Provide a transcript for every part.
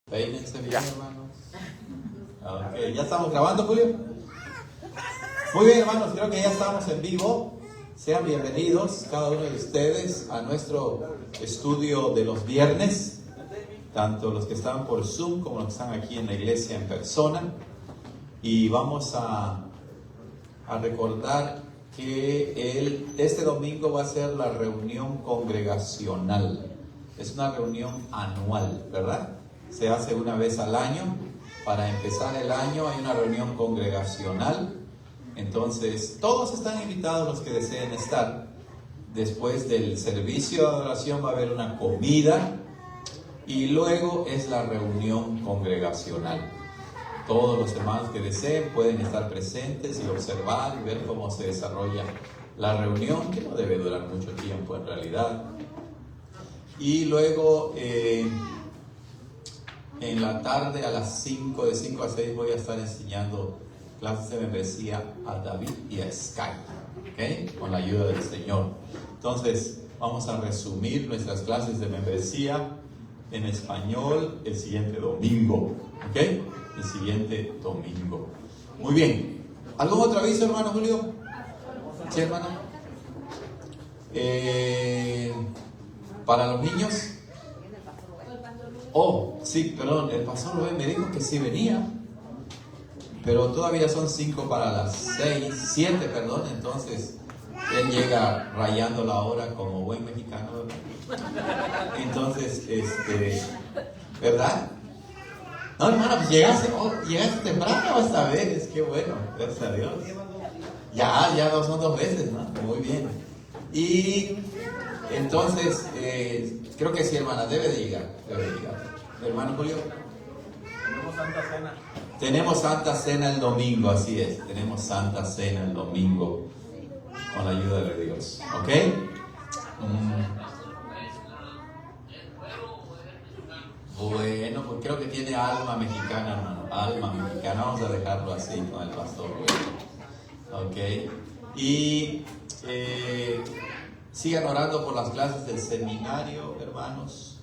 Peínense bien, hermanos. Ok, ¿ya estamos grabando, Julio? Muy bien, hermanos, creo que ya estamos en vivo. Sean bienvenidos cada uno de ustedes a nuestro estudio de los viernes, tanto los que están por Zoom como los que están aquí en la iglesia en persona. Y vamos a recordar que este domingo va a ser la reunión congregacional. Es una reunión anual, ¿verdad? Se hace una vez al año. Para empezar el año hay una reunión congregacional. Entonces, todos están invitados los que deseen estar. Después del servicio de adoración va a haber una comida y luego es la reunión congregacional. Todos los hermanos que deseen pueden estar presentes y observar y ver cómo se desarrolla la reunión, que no debe durar mucho tiempo en realidad. Y luego en la tarde a las 5, de 5 a 6 voy a estar enseñando clases de membresía a David y a Sky, ¿okay? Con la ayuda del Señor. Entonces vamos a resumir nuestras clases de membresía en español el siguiente domingo, ¿ok? El siguiente domingo. Muy bien. ¿Algún otro aviso, hermano Julio? ¿Sí, hermano? Para los niños. Oh, sí, perdón, el pastor Rubén me dijo que sí venía, pero todavía son 5 para las 6, 7, perdón, entonces él llega rayando la hora como buen mexicano, ¿verdad? Entonces, ¿verdad? No, hermano, pues llegaste temprano esta vez, qué bueno, gracias a Dios. Ya son 2 veces, ¿no? Muy bien. Y entonces, creo que sí, hermana, debe de llegar. Hermano Julio. Tenemos Santa Cena. Tenemos Santa Cena el domingo, así es. Tenemos Santa Cena el domingo con la ayuda de Dios. ¿Ok? Bueno, pues creo que tiene alma mexicana, hermano. Alma mexicana. Vamos a dejarlo así con el pastor. ¿Ok? Y sigan orando por las clases del seminario, hermanos.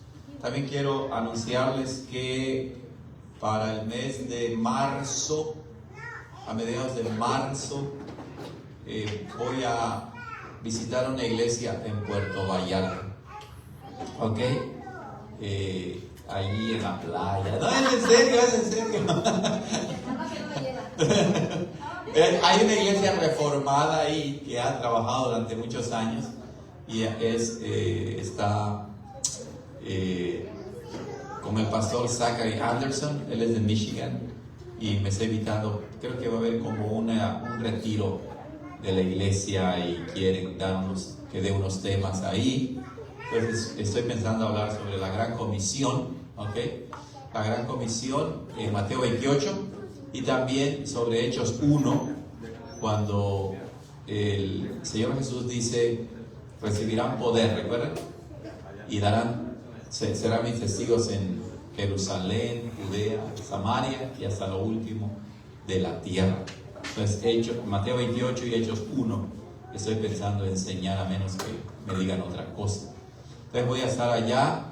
También quiero anunciarles que para el mes de marzo, a mediados de marzo, voy a visitar una iglesia en Puerto Vallarta. ¿Ok? Allí en la playa. No, es en serio. Hay una iglesia reformada ahí que ha trabajado durante muchos años y está con el pastor Zachary Anderson. Él es de Michigan y me está invitando. Creo que va a haber como un retiro de la iglesia y quieren que dé unos temas ahí. Entonces estoy pensando hablar sobre la Gran Comisión, ¿ok? La Gran Comisión en Mateo 28 y también sobre Hechos 1, cuando el Señor Jesús dice: recibirán poder, ¿recuerdan? Y serán mis testigos en Jerusalén, Judea, Samaria y hasta lo último de la tierra. Entonces, Mateo 28 y Hechos 1, estoy pensando enseñar a menos que me digan otra cosa. Entonces voy a estar allá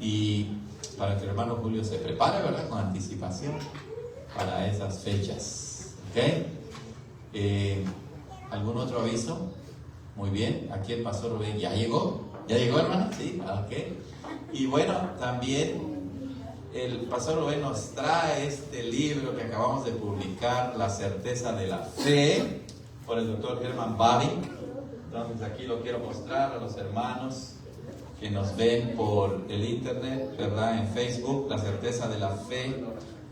y para que el hermano Julio se prepare, ¿verdad? Con anticipación para esas fechas. ¿Ok? ¿Algún otro aviso? Muy bien, aquí el pastor Rubén ya llegó. ¿Ya llegó, hermano? Sí, ok. Y bueno, también el pastor Rubén nos trae este libro que acabamos de publicar, La Certeza de la Fe, por el doctor Herman Bavinck. Entonces aquí lo quiero mostrar a los hermanos que nos ven por el internet, ¿verdad? En Facebook, La Certeza de la Fe.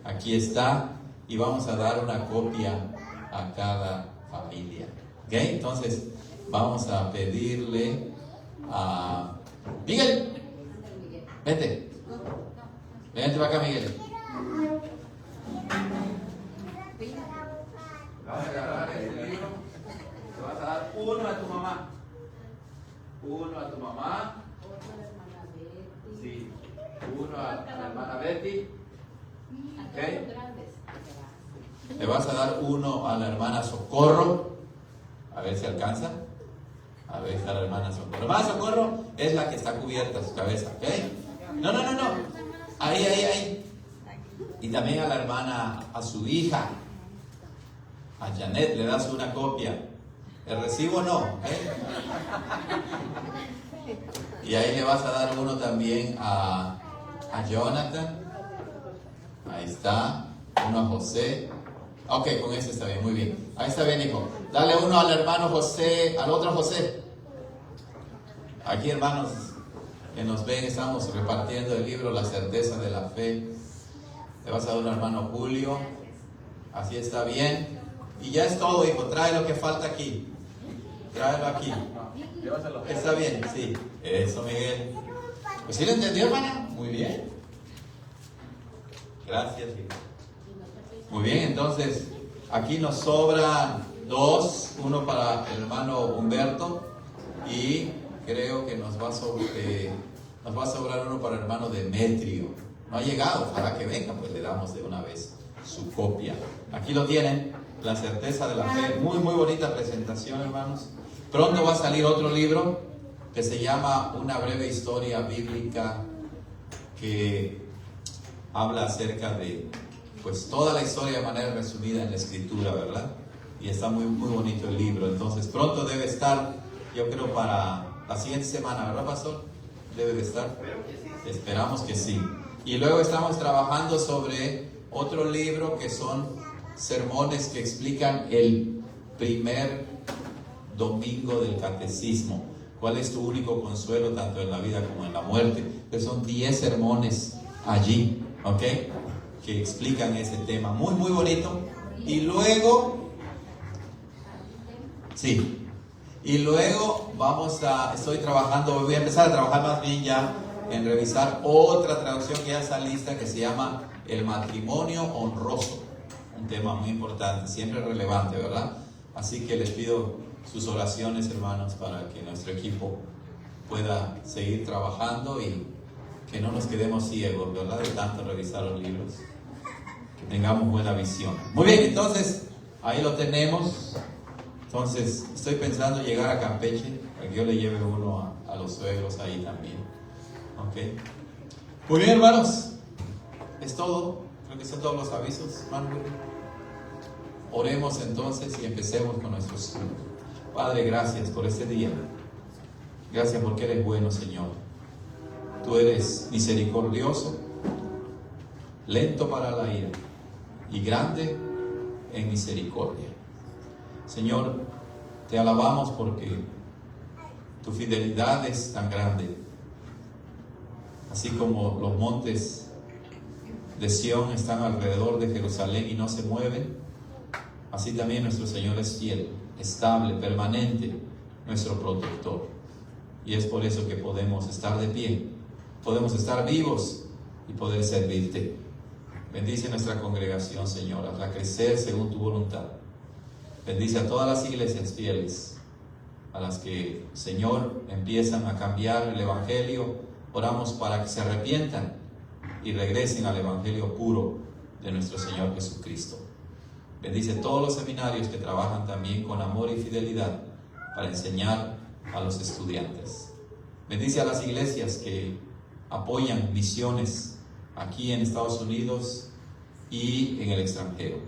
Aquí está. Y vamos a dar una copia a cada familia. ¿Ok? Entonces vamos a pedirle a Miguel, vente para acá, Miguel. Vas a agarrar este libro, te vas a dar uno a tu mamá, sí, uno a la hermana Betty, ¿ok? Le vas a dar uno a la hermana Socorro, a ver si alcanza. A ver, está la hermana Socorro. La hermana Socorro es la que está cubierta su cabeza, ¿ok? No. Ahí. también a la hermana, a su hija, a Janet, le das una copia. El recibo no, ¿eh? Y ahí le vas a dar uno también a Jonathan. Ahí está. Uno a José. Ok, con ese está bien, muy bien. Ahí está bien, hijo. Dale uno al hermano José, al otro José. Aquí, hermanos que nos ven, estamos repartiendo el libro La certeza de la fe. Le vas a dar un hermano Julio. Así está bien. Y ya es todo, hijo. Trae lo que falta aquí. Tráelo aquí. Está bien, sí. Eso, Miguel. Pues sí lo entendió, hermana. Muy bien. Gracias, hijo. Muy bien, entonces aquí nos sobran dos. Uno para el hermano Humberto. Y creo que nos va a sobrar uno para el hermano Demetrio. No ha llegado, ojalá que venga, pues le damos de una vez su copia. Aquí lo tienen, La certeza de la fe. Muy, muy bonita presentación, hermanos. Pronto va a salir otro libro que se llama Una breve historia bíblica, que habla acerca de pues toda la historia de manera resumida en la escritura, ¿verdad? Y está muy, muy bonito el libro. Entonces pronto debe estar, yo creo para la siguiente semana, ¿verdad, pastor? Debe de estar. Esperamos que sí. Y luego estamos trabajando sobre otro libro que son sermones que explican el primer domingo del catecismo. ¿Cuál es tu único consuelo tanto en la vida como en la muerte? Que son 10 sermones allí, ¿ok? Que explican ese tema. Muy, muy bonito. Y luego, sí. Y luego estoy trabajando, voy a empezar a trabajar más bien ya en revisar otra traducción que ya está lista, que se llama El matrimonio honroso. Un tema muy importante, siempre relevante, ¿verdad? Así que les pido sus oraciones, hermanos, para que nuestro equipo pueda seguir trabajando y que no nos quedemos ciegos, ¿verdad? De tanto revisar los libros. Que tengamos buena visión. Muy bien, entonces, ahí lo tenemos. Entonces, estoy pensando llegar a Campeche, para que yo le lleve uno a los suegros ahí también. ¿Ok? Muy bien, hermanos. Es todo. Creo que son todos los avisos. Oremos entonces y empecemos con nuestro estudio. Padre, gracias por este día. Gracias porque eres bueno, Señor. Tú eres misericordioso, lento para la ira y grande en misericordia. Señor, te alabamos porque tu fidelidad es tan grande. Así como los montes de Sión están alrededor de Jerusalén y no se mueven, así también nuestro Señor es fiel, estable, permanente, nuestro protector. Y es por eso que podemos estar de pie, podemos estar vivos y poder servirte. Bendice nuestra congregación, Señor, hazla crecer según tu voluntad. Bendice a todas las iglesias fieles, a las que, Señor, empiezan a cambiar el Evangelio. Oramos para que se arrepientan y regresen al Evangelio puro de nuestro Señor Jesucristo. Bendice todos los seminarios que trabajan también con amor y fidelidad para enseñar a los estudiantes. Bendice a las iglesias que apoyan misiones aquí en Estados Unidos y en el extranjero.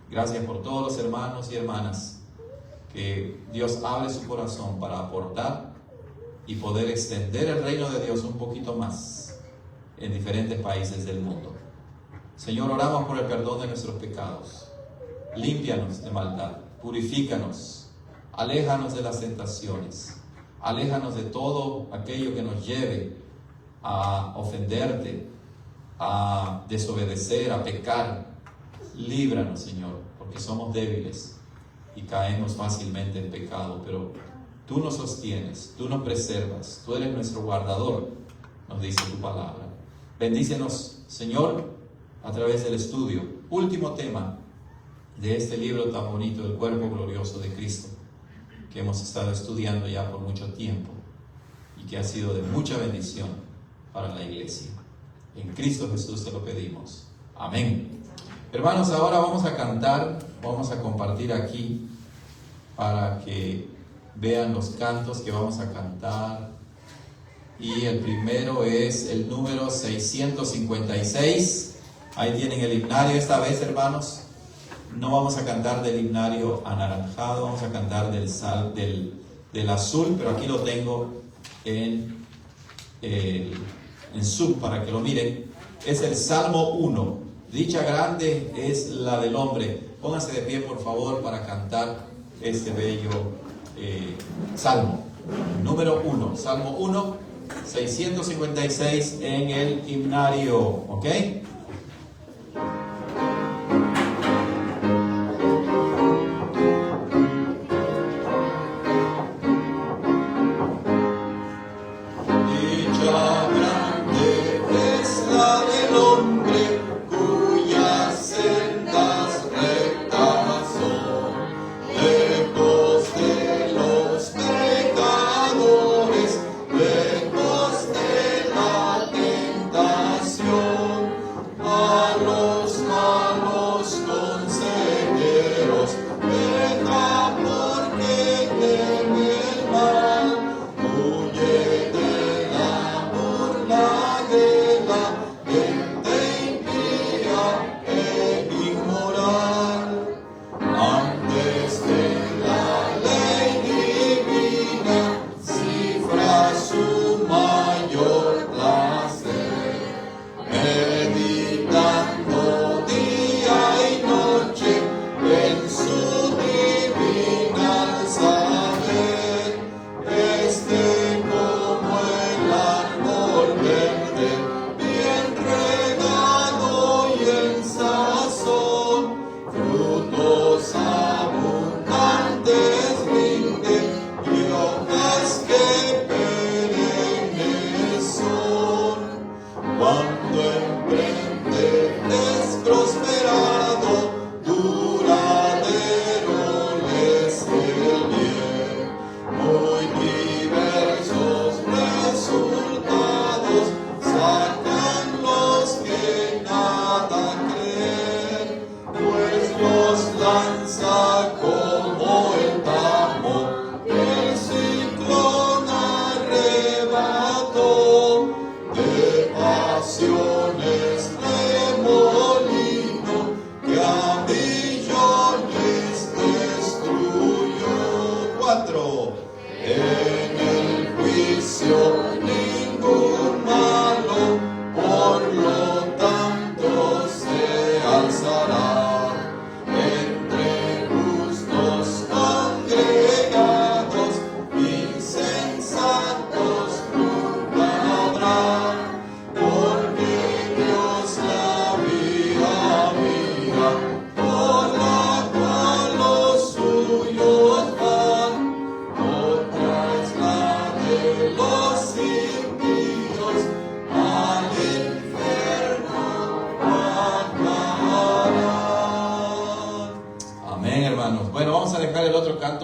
Gracias por todos los hermanos y hermanas, que Dios hable su corazón para aportar y poder extender el reino de Dios un poquito más en diferentes países del mundo. Señor, oramos por el perdón de nuestros pecados. Límpianos de maldad, purifícanos, aléjanos de las tentaciones, aléjanos de todo aquello que nos lleve a ofenderte, a desobedecer, a pecar. Líbranos, Señor, porque somos débiles y caemos fácilmente en pecado, pero tú nos sostienes, tú nos preservas, tú eres nuestro guardador, nos dice tu palabra. Bendícenos, Señor, a través del estudio. Último tema de este libro tan bonito, El cuerpo glorioso de Cristo, que hemos estado estudiando ya por mucho tiempo y que ha sido de mucha bendición para la iglesia. En Cristo Jesús te lo pedimos. Amén. Hermanos, ahora vamos a cantar, vamos a compartir aquí para que vean los cantos que vamos a cantar. Y el primero es el número 656, Ahí tienen el himnario. Esta vez, hermanos, no vamos a cantar del himnario anaranjado, vamos a cantar del azul, pero aquí lo tengo en sub para que lo miren. Es el Salmo 1. Dicha grande es la del hombre. Pónganse de pie, por favor, para cantar este bello Salmo. Número 1. Salmo 1, 656 en el himnario. ¿Ok?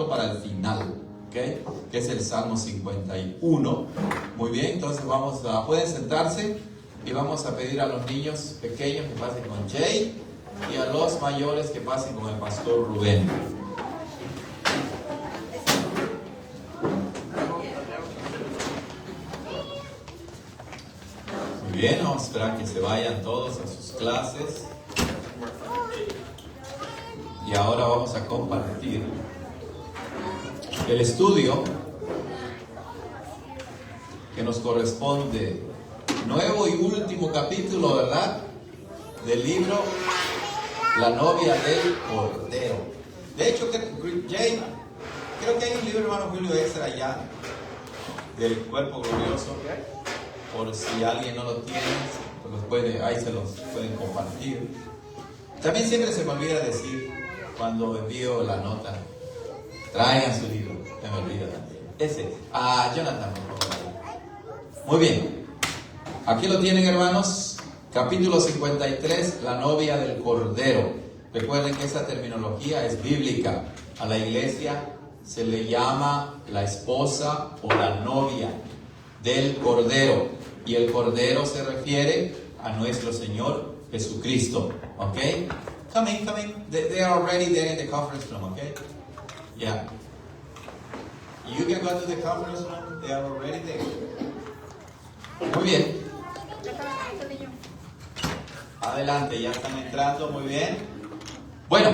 Para el final, ¿okay? Que es el Salmo 51. Muy bien, entonces pueden sentarse y vamos a pedir a los niños pequeños que pasen con Jay y a los mayores que pasen con el pastor Rubén. Muy bien, vamos a esperar que se vayan todos a sus clases y ahora vamos a compartir el estudio que nos corresponde, nuevo y último capítulo, ¿verdad? Del libro La novia del Cordero. De hecho, Jay, creo que hay un libro, hermano Julio, extra allá del cuerpo glorioso. Por si alguien no lo tiene, pues ahí se los pueden compartir. También siempre se me olvida decir cuando envío la nota, traigan su libro, se me olvida también. Jonathan, por favor. Muy bien. Aquí lo tienen, hermanos. Capítulo 53, la novia del Cordero. Recuerden que esa terminología es bíblica. A la iglesia se le llama la esposa o la novia del Cordero. Y el Cordero se refiere a nuestro Señor Jesucristo. ¿Ok? Come in. They are already there in the conference room. ¿Ok? Yeah. You can go to the conference room. They are already there. Muy bien. Adelante, ya están entrando, muy bien. Bueno,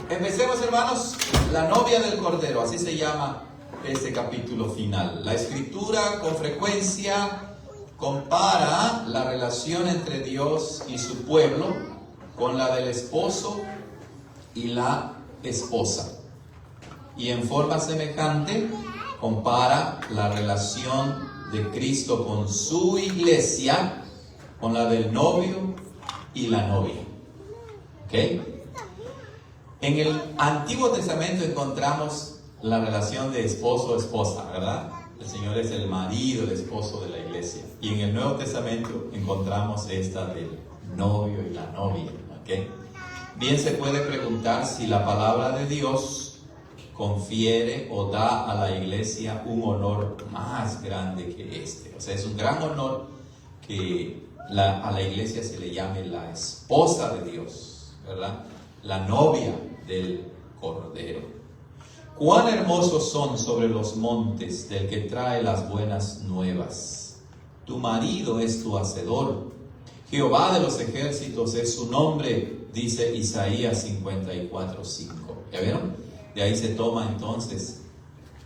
empecemos, hermanos. La novia del Cordero, así se llama este capítulo final. La Escritura con frecuencia compara la relación entre Dios y su pueblo con la del esposo y la esposa. Y en forma semejante compara la relación de Cristo con su iglesia con la del novio y la novia. ¿Ok? En el Antiguo Testamento encontramos la relación de esposo-esposa, ¿verdad? El Señor es el marido, el esposo de la iglesia. Y en el Nuevo Testamento encontramos esta del novio y la novia. ¿Ok? Bien se puede preguntar si la palabra de Dios confiere o da a la iglesia un honor más grande que este. O sea, es un gran honor que a la iglesia se le llame la esposa de Dios, ¿verdad? La novia del Cordero. Cuán hermosos son sobre los montes del que trae las buenas nuevas. Tu marido es tu hacedor. Jehová de los ejércitos es su nombre, dice Isaías 54:5. ¿Ya vieron? De ahí se toma entonces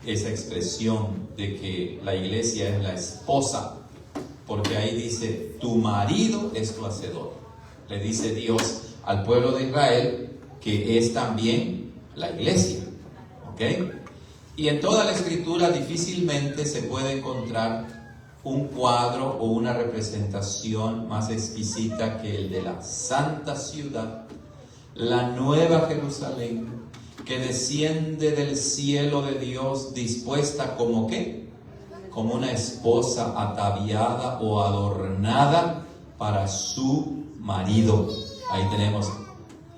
esa expresión de que la iglesia es la esposa, porque ahí dice, tu marido es tu hacedor. Le dice Dios al pueblo de Israel que es también la iglesia. ¿Ok? Y en toda la Escritura difícilmente se puede encontrar un cuadro o una representación más exquisita que el de la santa ciudad, la nueva Jerusalén, que desciende del cielo de Dios, dispuesta como ¿qué? Como una esposa ataviada o adornada para su marido. Ahí tenemos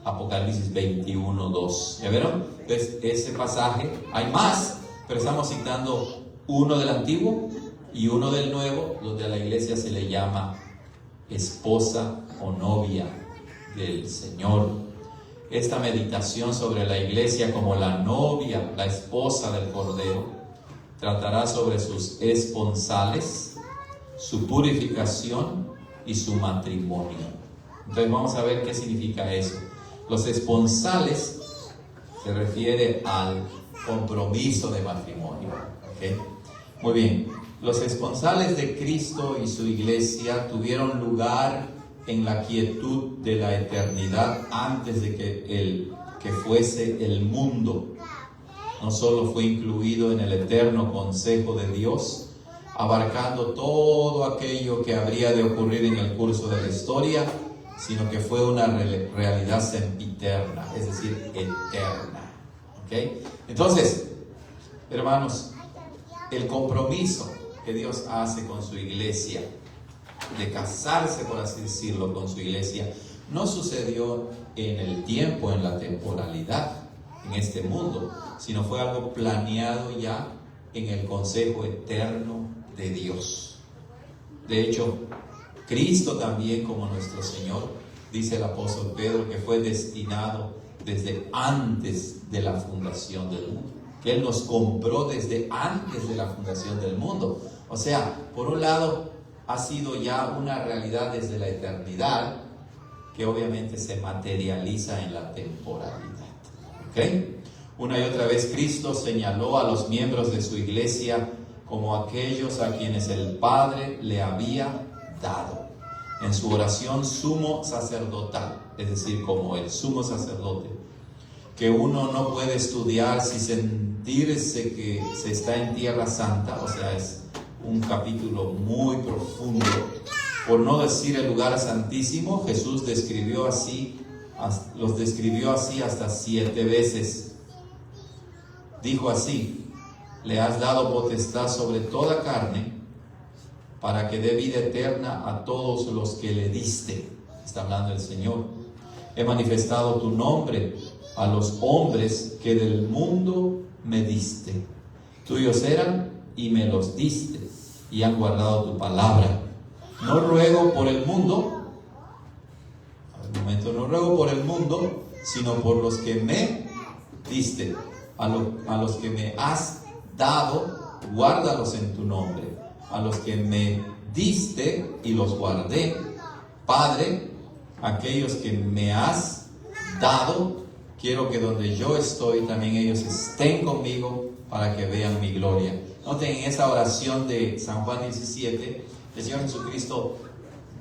Apocalipsis 21:2. ¿Ya vieron? Entonces, ese pasaje, hay más, pero estamos citando uno del Antiguo y uno del Nuevo, donde a la iglesia se le llama esposa o novia del Señor. Esta meditación sobre la iglesia como la novia, la esposa del Cordero, tratará sobre sus esponsales, su purificación y su matrimonio. Entonces vamos a ver qué significa eso. Los esponsales se refiere al compromiso de matrimonio. ¿Okay? Muy bien. Los esponsales de Cristo y su iglesia tuvieron lugar en la quietud de la eternidad antes de que fuese el mundo. No solo fue incluido en el eterno consejo de Dios, abarcando todo aquello que habría de ocurrir en el curso de la historia, sino que fue una realidad sempiterna, es decir, eterna. ¿Okay? Entonces, hermanos, el compromiso que Dios hace con su iglesia, de casarse, por así decirlo, con su iglesia, no sucedió en el tiempo, en la temporalidad, en este mundo, sino fue algo planeado ya en el consejo eterno de Dios. De hecho, Cristo también, como nuestro Señor, dice el apóstol Pedro, que fue destinado desde antes de la fundación del mundo, que Él nos compró desde antes de la fundación del mundo. O sea, por un lado, ha sido ya una realidad desde la eternidad, que obviamente se materializa en la temporalidad. ¿Ok? Una y otra vez Cristo señaló a los miembros de su iglesia como aquellos a quienes el Padre le había dado. En su oración sumo sacerdotal, es decir, como el sumo sacerdote, que uno no puede estudiar sin sentirse que se está en tierra santa, o sea, es un capítulo muy profundo, por no decir el lugar santísimo. Jesús los describió así hasta 7 veces. Dijo así: le has dado potestad sobre toda carne, para que dé vida eterna a todos los que le diste. Está hablando el Señor. He manifestado tu nombre a los hombres que del mundo me diste. Tuyos eran y me los diste, y han guardado tu palabra. No ruego por el mundo, no ruego por el mundo, sino por los que me diste. A los que me has dado, guárdalos en tu nombre. A los que me diste y los guardé, Padre, aquellos que me has dado, quiero que donde yo estoy también ellos estén conmigo para que vean mi gloria. Noten en esa oración de San Juan 17, el Señor Jesucristo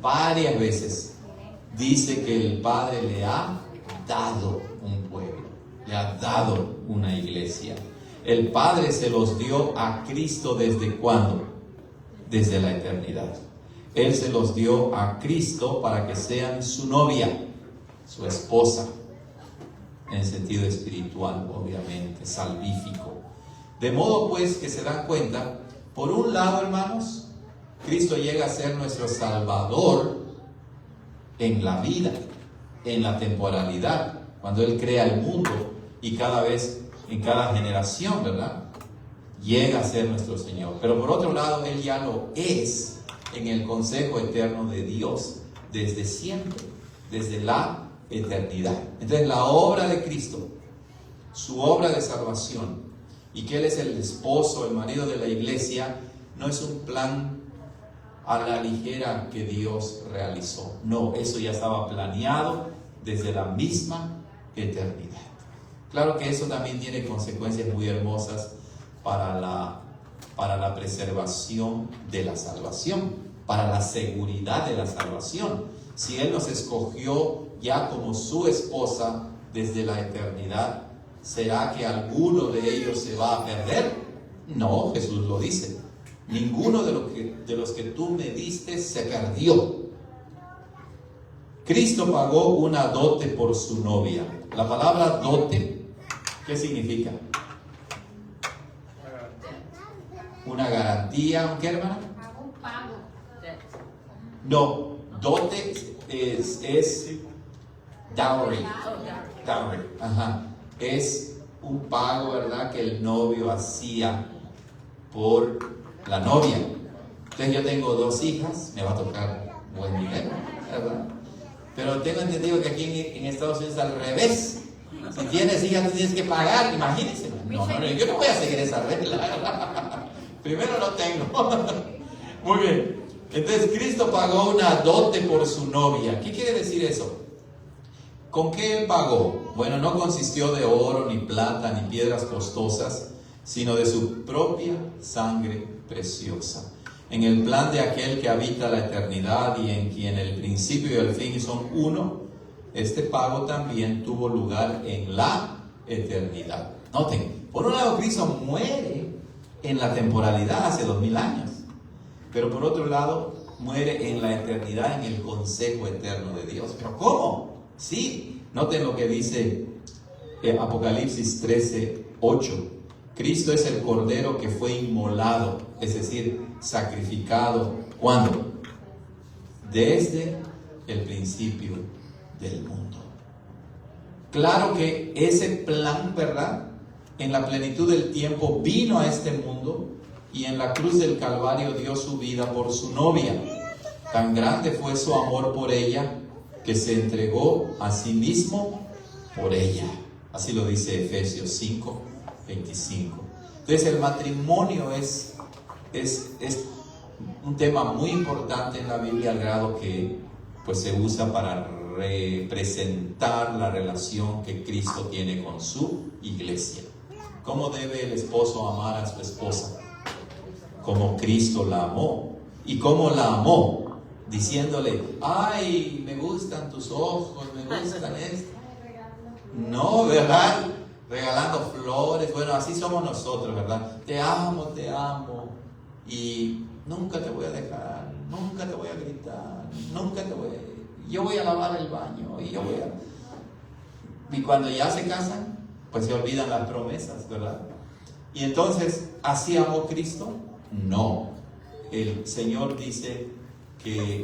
varias veces dice que el Padre le ha dado un pueblo, le ha dado una iglesia. El Padre se los dio a Cristo ¿desde cuándo? Desde la eternidad. Él se los dio a Cristo para que sean su novia, su esposa, en sentido espiritual, obviamente, salvífico. De modo pues que se dan cuenta, por un lado, hermanos, Cristo llega a ser nuestro Salvador en la vida, en la temporalidad, cuando Él crea el mundo y cada vez, en cada generación, ¿verdad? Llega a ser nuestro Señor. Pero por otro lado, Él ya lo es en el consejo eterno de Dios, desde siempre, desde la eternidad. Entonces la obra de Cristo, su obra de salvación, y que Él es el esposo, el marido de la iglesia, no es un plan a la ligera que Dios realizó. No, eso ya estaba planeado desde la misma eternidad. Claro que eso también tiene consecuencias muy hermosas para la preservación de la salvación, para la seguridad de la salvación. Si Él nos escogió ya como su esposa desde la eternidad, ¿será que alguno de ellos se va a perder? No, Jesús lo dice. Ninguno de los que tú me diste se perdió. Cristo pagó una dote por su novia. La palabra dote, ¿qué significa? Una garantía, ¿qué, hermana? Un pago. No, dote es dowry. Dowry, ajá. Es un pago, ¿verdad?, que el novio hacía por la novia. Entonces yo tengo 2 hijas, me va a tocar buen dinero, ¿verdad? Pero tengo entendido que aquí en Estados Unidos es al revés. Si tienes hijas, tú tienes que pagar, imagínense. No, yo no voy a seguir esa regla. Primero no tengo. Muy bien. Entonces Cristo pagó una dote por su novia. ¿Qué quiere decir eso? ¿Con qué Él pagó? Bueno, no consistió de oro, ni plata, ni piedras costosas, sino de su propia sangre preciosa. En el plan de aquel que habita la eternidad y en quien el principio y el fin son uno, este pago también tuvo lugar en la eternidad. Noten, por un lado Cristo muere en la temporalidad hace 2000 años, pero por otro lado muere en la eternidad en el consejo eterno de Dios. ¿Pero cómo? Sí, noten lo que dice Apocalipsis 13:8. Cristo es el Cordero que fue inmolado, es decir, sacrificado. ¿Cuándo? Desde el principio del mundo. Claro que ese plan, ¿verdad?, en la plenitud del tiempo vino a este mundo y en la cruz del Calvario dio su vida por su novia. Tan grande fue su amor por ella que se entregó a sí mismo por ella. Así lo dice Efesios 5:25. Entonces el matrimonio es un tema muy importante en la Biblia, al grado que pues se usa para representar la relación que Cristo tiene con su iglesia. ¿Cómo debe el esposo amar a su esposa? Como Cristo la amó. ¿Y cómo la amó? Diciéndole, ay, me gustan tus ojos, me gustan esto. No, ¿verdad? Regalando flores. Bueno, así somos nosotros, ¿verdad? Te amo y nunca te voy a dejar, nunca te voy a gritar, yo voy a lavar el baño y cuando ya se casan, pues se olvidan las promesas, ¿verdad? Y entonces, ¿así amó Cristo? No. El Señor dice que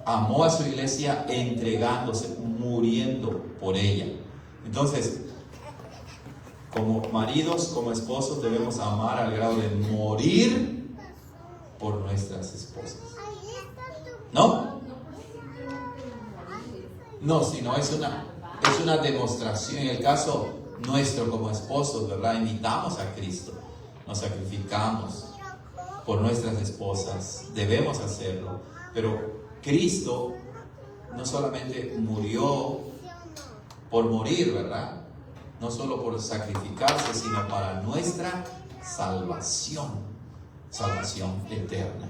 amó a su iglesia entregándose, muriendo por ella. Entonces, como maridos, como esposos, debemos amar al grado de morir por nuestras esposas. ¿No? No, sino es una demostración. En el caso nuestro como esposos, ¿verdad? Imitamos a Cristo, nos sacrificamos por nuestras esposas, debemos hacerlo, pero Cristo no solamente murió por morir, ¿verdad? No solo por sacrificarse, sino para nuestra salvación eterna.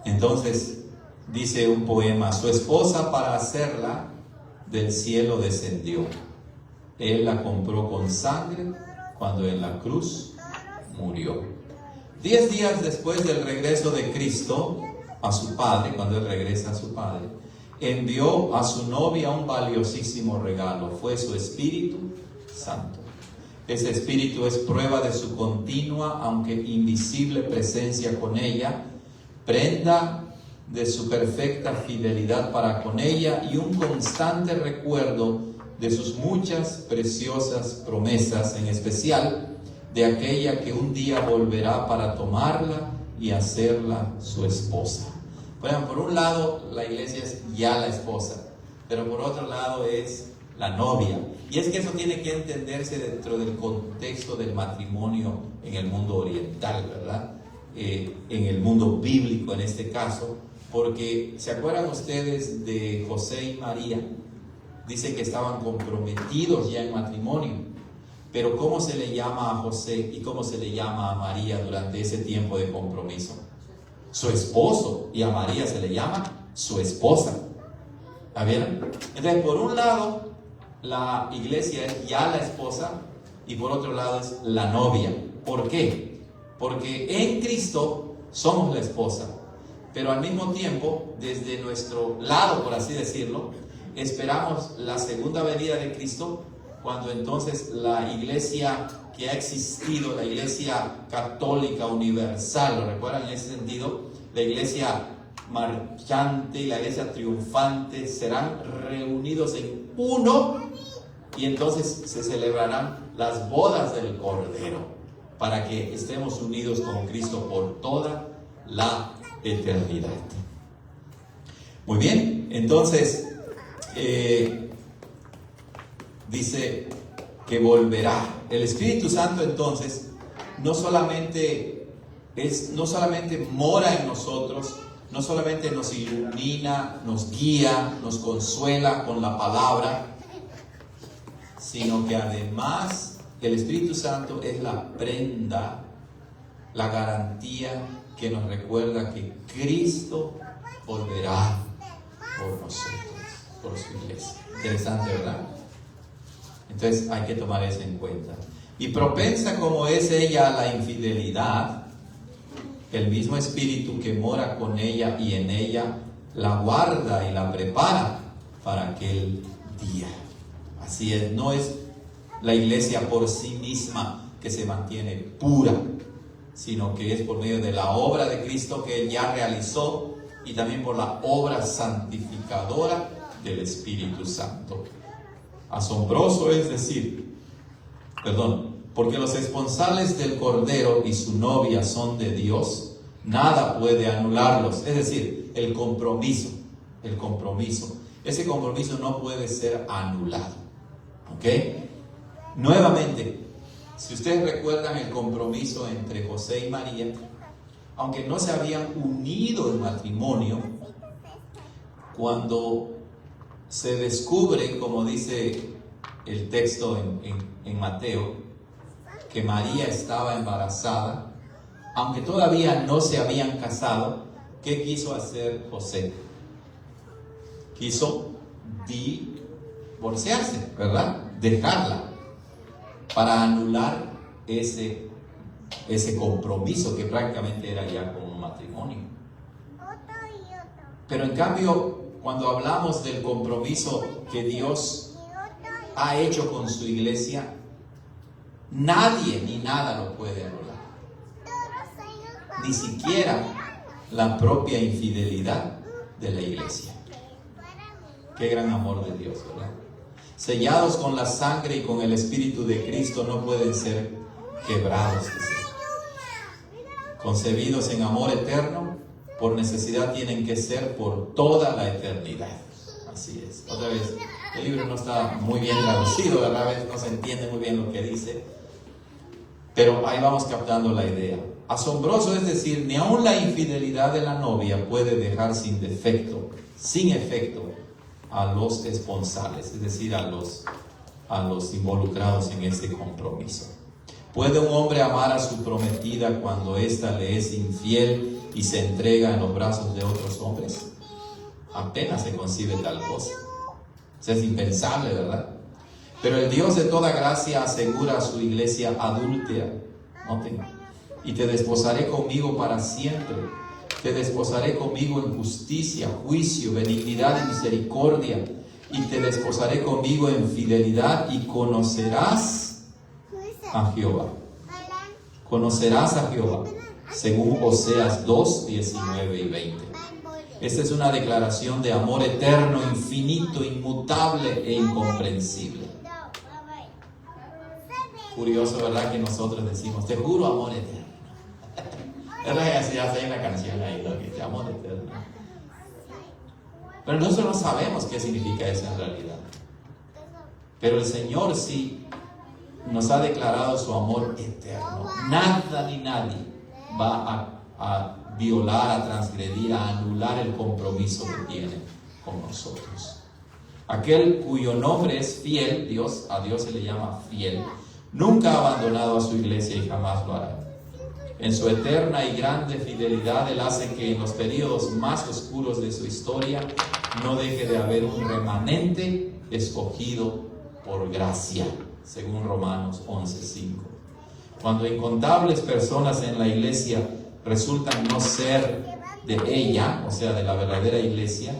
Entonces, dice un poema, su esposa para hacerla del cielo descendió. Él la compró con sangre cuando en la cruz murió. 10 días después del regreso de Cristo a su Padre, cuando Él regresa a su Padre, envió a su novia un valiosísimo regalo. Fue su Espíritu Santo. Ese Espíritu es prueba de su continua, aunque invisible presencia con ella, prenda de su perfecta fidelidad para con ella y un constante recuerdo de sus muchas preciosas promesas, en especial de aquella que un día volverá para tomarla y hacerla su esposa. Bueno, por un lado la iglesia es ya la esposa, pero por otro lado es la novia. Y es que eso tiene que entenderse dentro del contexto del matrimonio en el mundo oriental, ¿verdad? En el mundo bíblico en este caso, porque ¿se acuerdan ustedes de José y María? Dice que estaban comprometidos ya en matrimonio, pero ¿cómo se le llama a José y cómo se le llama a María durante ese tiempo de compromiso? Su esposo, y a María se le llama su esposa. ¿Está bien? Entonces, por un lado, la iglesia es ya la esposa y por otro lado es la novia. ¿Por qué? Porque en Cristo somos la esposa, pero al mismo tiempo, desde nuestro lado, por así decirlo, esperamos la segunda venida de Cristo, cuando entonces la iglesia que ha existido, la iglesia católica universal, ¿lo recuerdan en ese sentido? La iglesia marchante y la iglesia triunfante serán reunidos en uno y entonces se celebrarán las bodas del Cordero para que estemos unidos con Cristo por toda la eternidad. Muy bien, entonces dice que volverá. El Espíritu Santo entonces no solamente mora en nosotros, no solamente nos ilumina, nos guía, nos consuela con la palabra, sino que además el Espíritu Santo es la prenda, la garantía que nos recuerda que Cristo volverá por nosotros, por su iglesia. Interesante, ¿verdad? Entonces hay que tomar eso en cuenta. Y propensa como es ella a la infidelidad, el mismo Espíritu que mora con ella y en ella la guarda y la prepara para aquel día. Así es, no es la iglesia por sí misma que se mantiene pura, sino que es por medio de la obra de Cristo que Él ya realizó y también por la obra santificadora del Espíritu Santo. Asombroso es decir, porque los esponsales del Cordero y su novia son de Dios, nada puede anularlos. Es decir, el compromiso, ese compromiso no puede ser anulado. ¿Ok? Nuevamente, si ustedes recuerdan el compromiso entre José y María, aunque no se habían unido en matrimonio, cuando se descubre, como dice el texto en Mateo, que María estaba embarazada, aunque todavía no se habían casado, ¿qué quiso hacer José? Quiso divorciarse, ¿verdad? Dejarla, para anular ese compromiso que prácticamente era ya como un matrimonio. Pero en cambio, cuando hablamos del compromiso que Dios ha hecho con su iglesia, nadie ni nada lo puede anular. Ni siquiera la propia infidelidad de la iglesia. Qué gran amor de Dios, ¿verdad? Sellados con la sangre y con el Espíritu de Cristo, no pueden ser quebrados. Concebidos en amor eterno, por necesidad tienen que ser por toda la eternidad. Así es. Otra vez, el libro no está muy bien traducido, ¿verdad? A veces no se entiende muy bien lo que dice, pero ahí vamos captando la idea. Asombroso es decir, ni aun la infidelidad de la novia puede dejar sin efecto a los responsables, es decir, a los involucrados en este compromiso. ¿Puede un hombre amar a su prometida cuando ésta le es infiel y se entrega en los brazos de otros hombres? Apenas se concibe tal cosa. O sea, es impensable, ¿verdad? Pero el Dios de toda gracia asegura a su iglesia adúltera. Noten. Y te desposaré conmigo para siempre. Te desposaré conmigo en justicia, juicio, benignidad y misericordia. Y te desposaré conmigo en fidelidad y conocerás a Jehová. Conocerás a Jehová, según Oseas 2, 19 y 20. Esta es una declaración de amor eterno, infinito, inmutable e incomprensible. Curioso, ¿verdad? Que nosotros decimos, te juro amor eterno. ¿Verdad? Así ya hay una canción ahí, ¿no? Que dice amor eterno. Pero nosotros no sabemos qué significa eso en realidad. Pero el Señor sí nos ha declarado su amor eterno. Nada ni nadie va a violar, a transgredir, a anular el compromiso que tiene con nosotros. Aquel cuyo nombre es fiel, Dios, a Dios se le llama fiel, nunca ha abandonado a su iglesia y jamás lo hará. En su eterna y grande fidelidad, Él hace que en los periodos más oscuros de su historia no deje de haber un remanente escogido por gracia, según Romanos 11:5. Cuando incontables personas en la iglesia resultan no ser de ella, o sea, de la verdadera iglesia,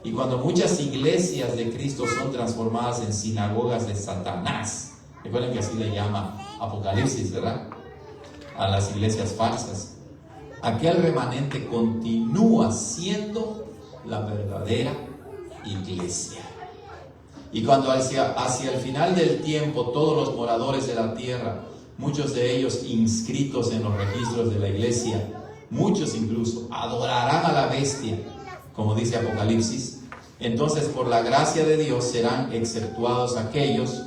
y cuando muchas iglesias de Cristo son transformadas en sinagogas de Satanás, recuerden que así le llama Apocalipsis, ¿verdad? A las iglesias falsas. Aquel remanente continúa siendo la verdadera iglesia. Y cuando hacia el final del tiempo todos los moradores de la tierra, muchos de ellos inscritos en los registros de la iglesia, muchos incluso adorarán a la bestia, como dice Apocalipsis, entonces por la gracia de Dios serán exceptuados aquellos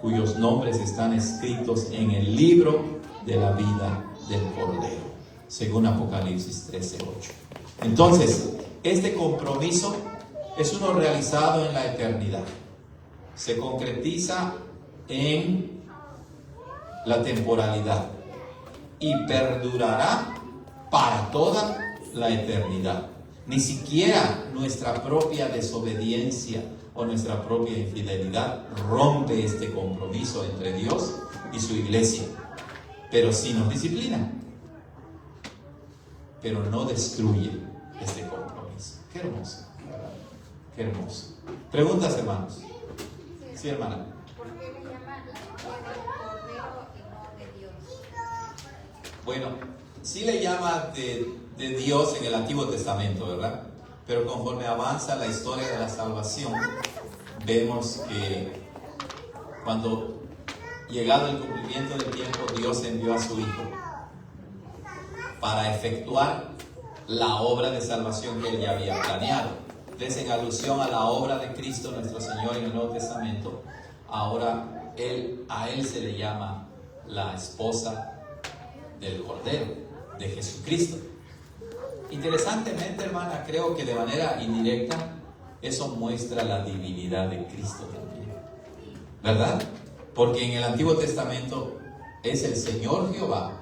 cuyos nombres están escritos en el libro de la vida del Cordero, según Apocalipsis 13:8. Entonces, este compromiso es uno realizado en la eternidad. Se concretiza en la temporalidad y perdurará para toda la eternidad. Ni siquiera nuestra propia desobediencia o nuestra propia infidelidad rompe este compromiso entre Dios y su iglesia, pero sí nos disciplina, pero no destruye este compromiso. Qué hermoso, ¿verdad? Qué hermoso. Preguntas, hermanos. Sí, hermana. ¿Por qué le llama la tierra del Cordero y no de Dios? Bueno, sí le llama de Dios en el Antiguo Testamento, ¿verdad? Pero conforme avanza la historia de la salvación, vemos que cuando llegado el cumplimiento del tiempo, Dios envió a su Hijo para efectuar la obra de salvación que Él ya había planeado. Entonces, en alusión a la obra de Cristo nuestro Señor en el Nuevo Testamento, ahora a Él se le llama la esposa del Cordero, de Jesucristo. Interesantemente, hermana, creo que de manera indirecta eso muestra la divinidad de Cristo también, ¿verdad? Porque en el Antiguo Testamento es el Señor Jehová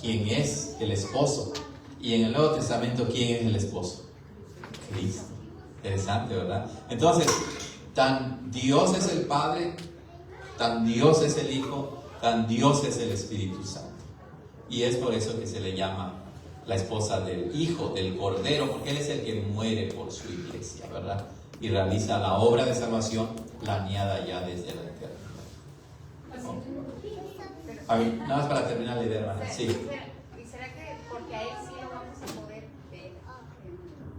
quien es el esposo, y en el Nuevo Testamento ¿quién es el esposo? Cristo. Interesante, ¿verdad? Entonces, tan Dios es el Padre, tan Dios es el Hijo, tan Dios es el Espíritu Santo. Y es por eso que se le llama la esposa del Hijo, del Cordero, porque Él es el que muere por su iglesia, ¿verdad? Y realiza la obra de salvación planeada ya desde la eternidad. A ver, nada más para terminar la idea, hermana. Sí. ¿Y será que porque a Él sí lo vamos a poder ver?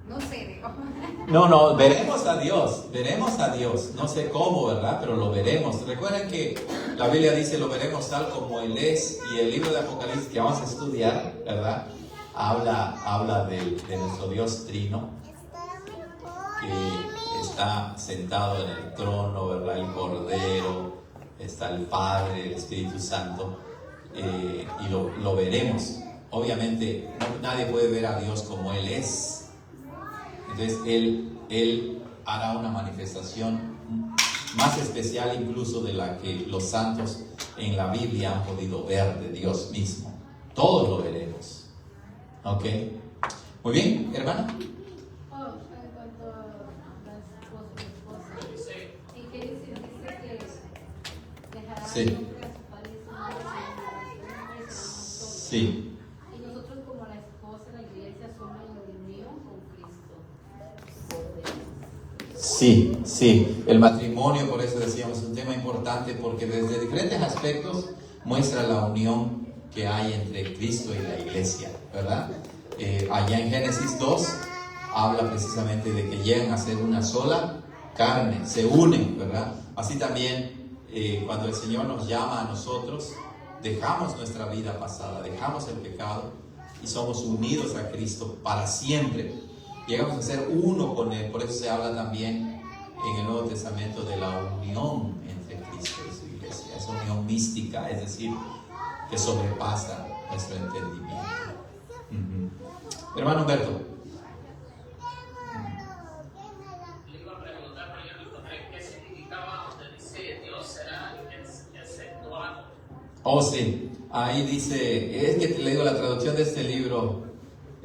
No sé, digo. No, veremos a Dios, no sé cómo, ¿verdad? Pero lo veremos. Recuerden que la Biblia dice, lo veremos tal como Él es, y el libro de Apocalipsis que vamos a estudiar, ¿verdad? Habla de nuestro Dios trino, que está sentado en el trono, ¿verdad? El Cordero, está el Padre, el Espíritu Santo, y lo veremos. Obviamente, nadie puede ver a Dios como Él es. Entonces, Él hará una manifestación más especial incluso de la que los santos en la Biblia han podido ver de Dios mismo. Todos lo veremos. ¿Ok? Muy bien, hermana. En cuanto a las esposas, ¿y qué dice? Dice que dejará Sí. siempre a su padre y su madre, Sí. y nosotros como la esposa, la iglesia, somos en unión con Cristo. Sí, sí. El matrimonio, por eso decíamos, es un tema importante porque desde diferentes aspectos muestra la unión que hay entre Cristo y la iglesia, ¿verdad? Allá en Génesis 2 habla precisamente de que llegan a ser una sola carne, se unen, ¿verdad? Así también cuando el Señor nos llama a nosotros, dejamos nuestra vida pasada, dejamos el pecado y somos unidos a Cristo para siempre. Llegamos a ser uno con Él. Por eso se habla también en el Nuevo Testamento de la unión entre Cristo y su iglesia. Esa unión mística, es decir, que sobrepasa nuestro entendimiento. Hermano Humberto. Le iba a preguntar, pero yo no encontré qué significaba donde dice Dios será exceptuado. Oh, sí. Ahí dice, es que te digo, la traducción de este libro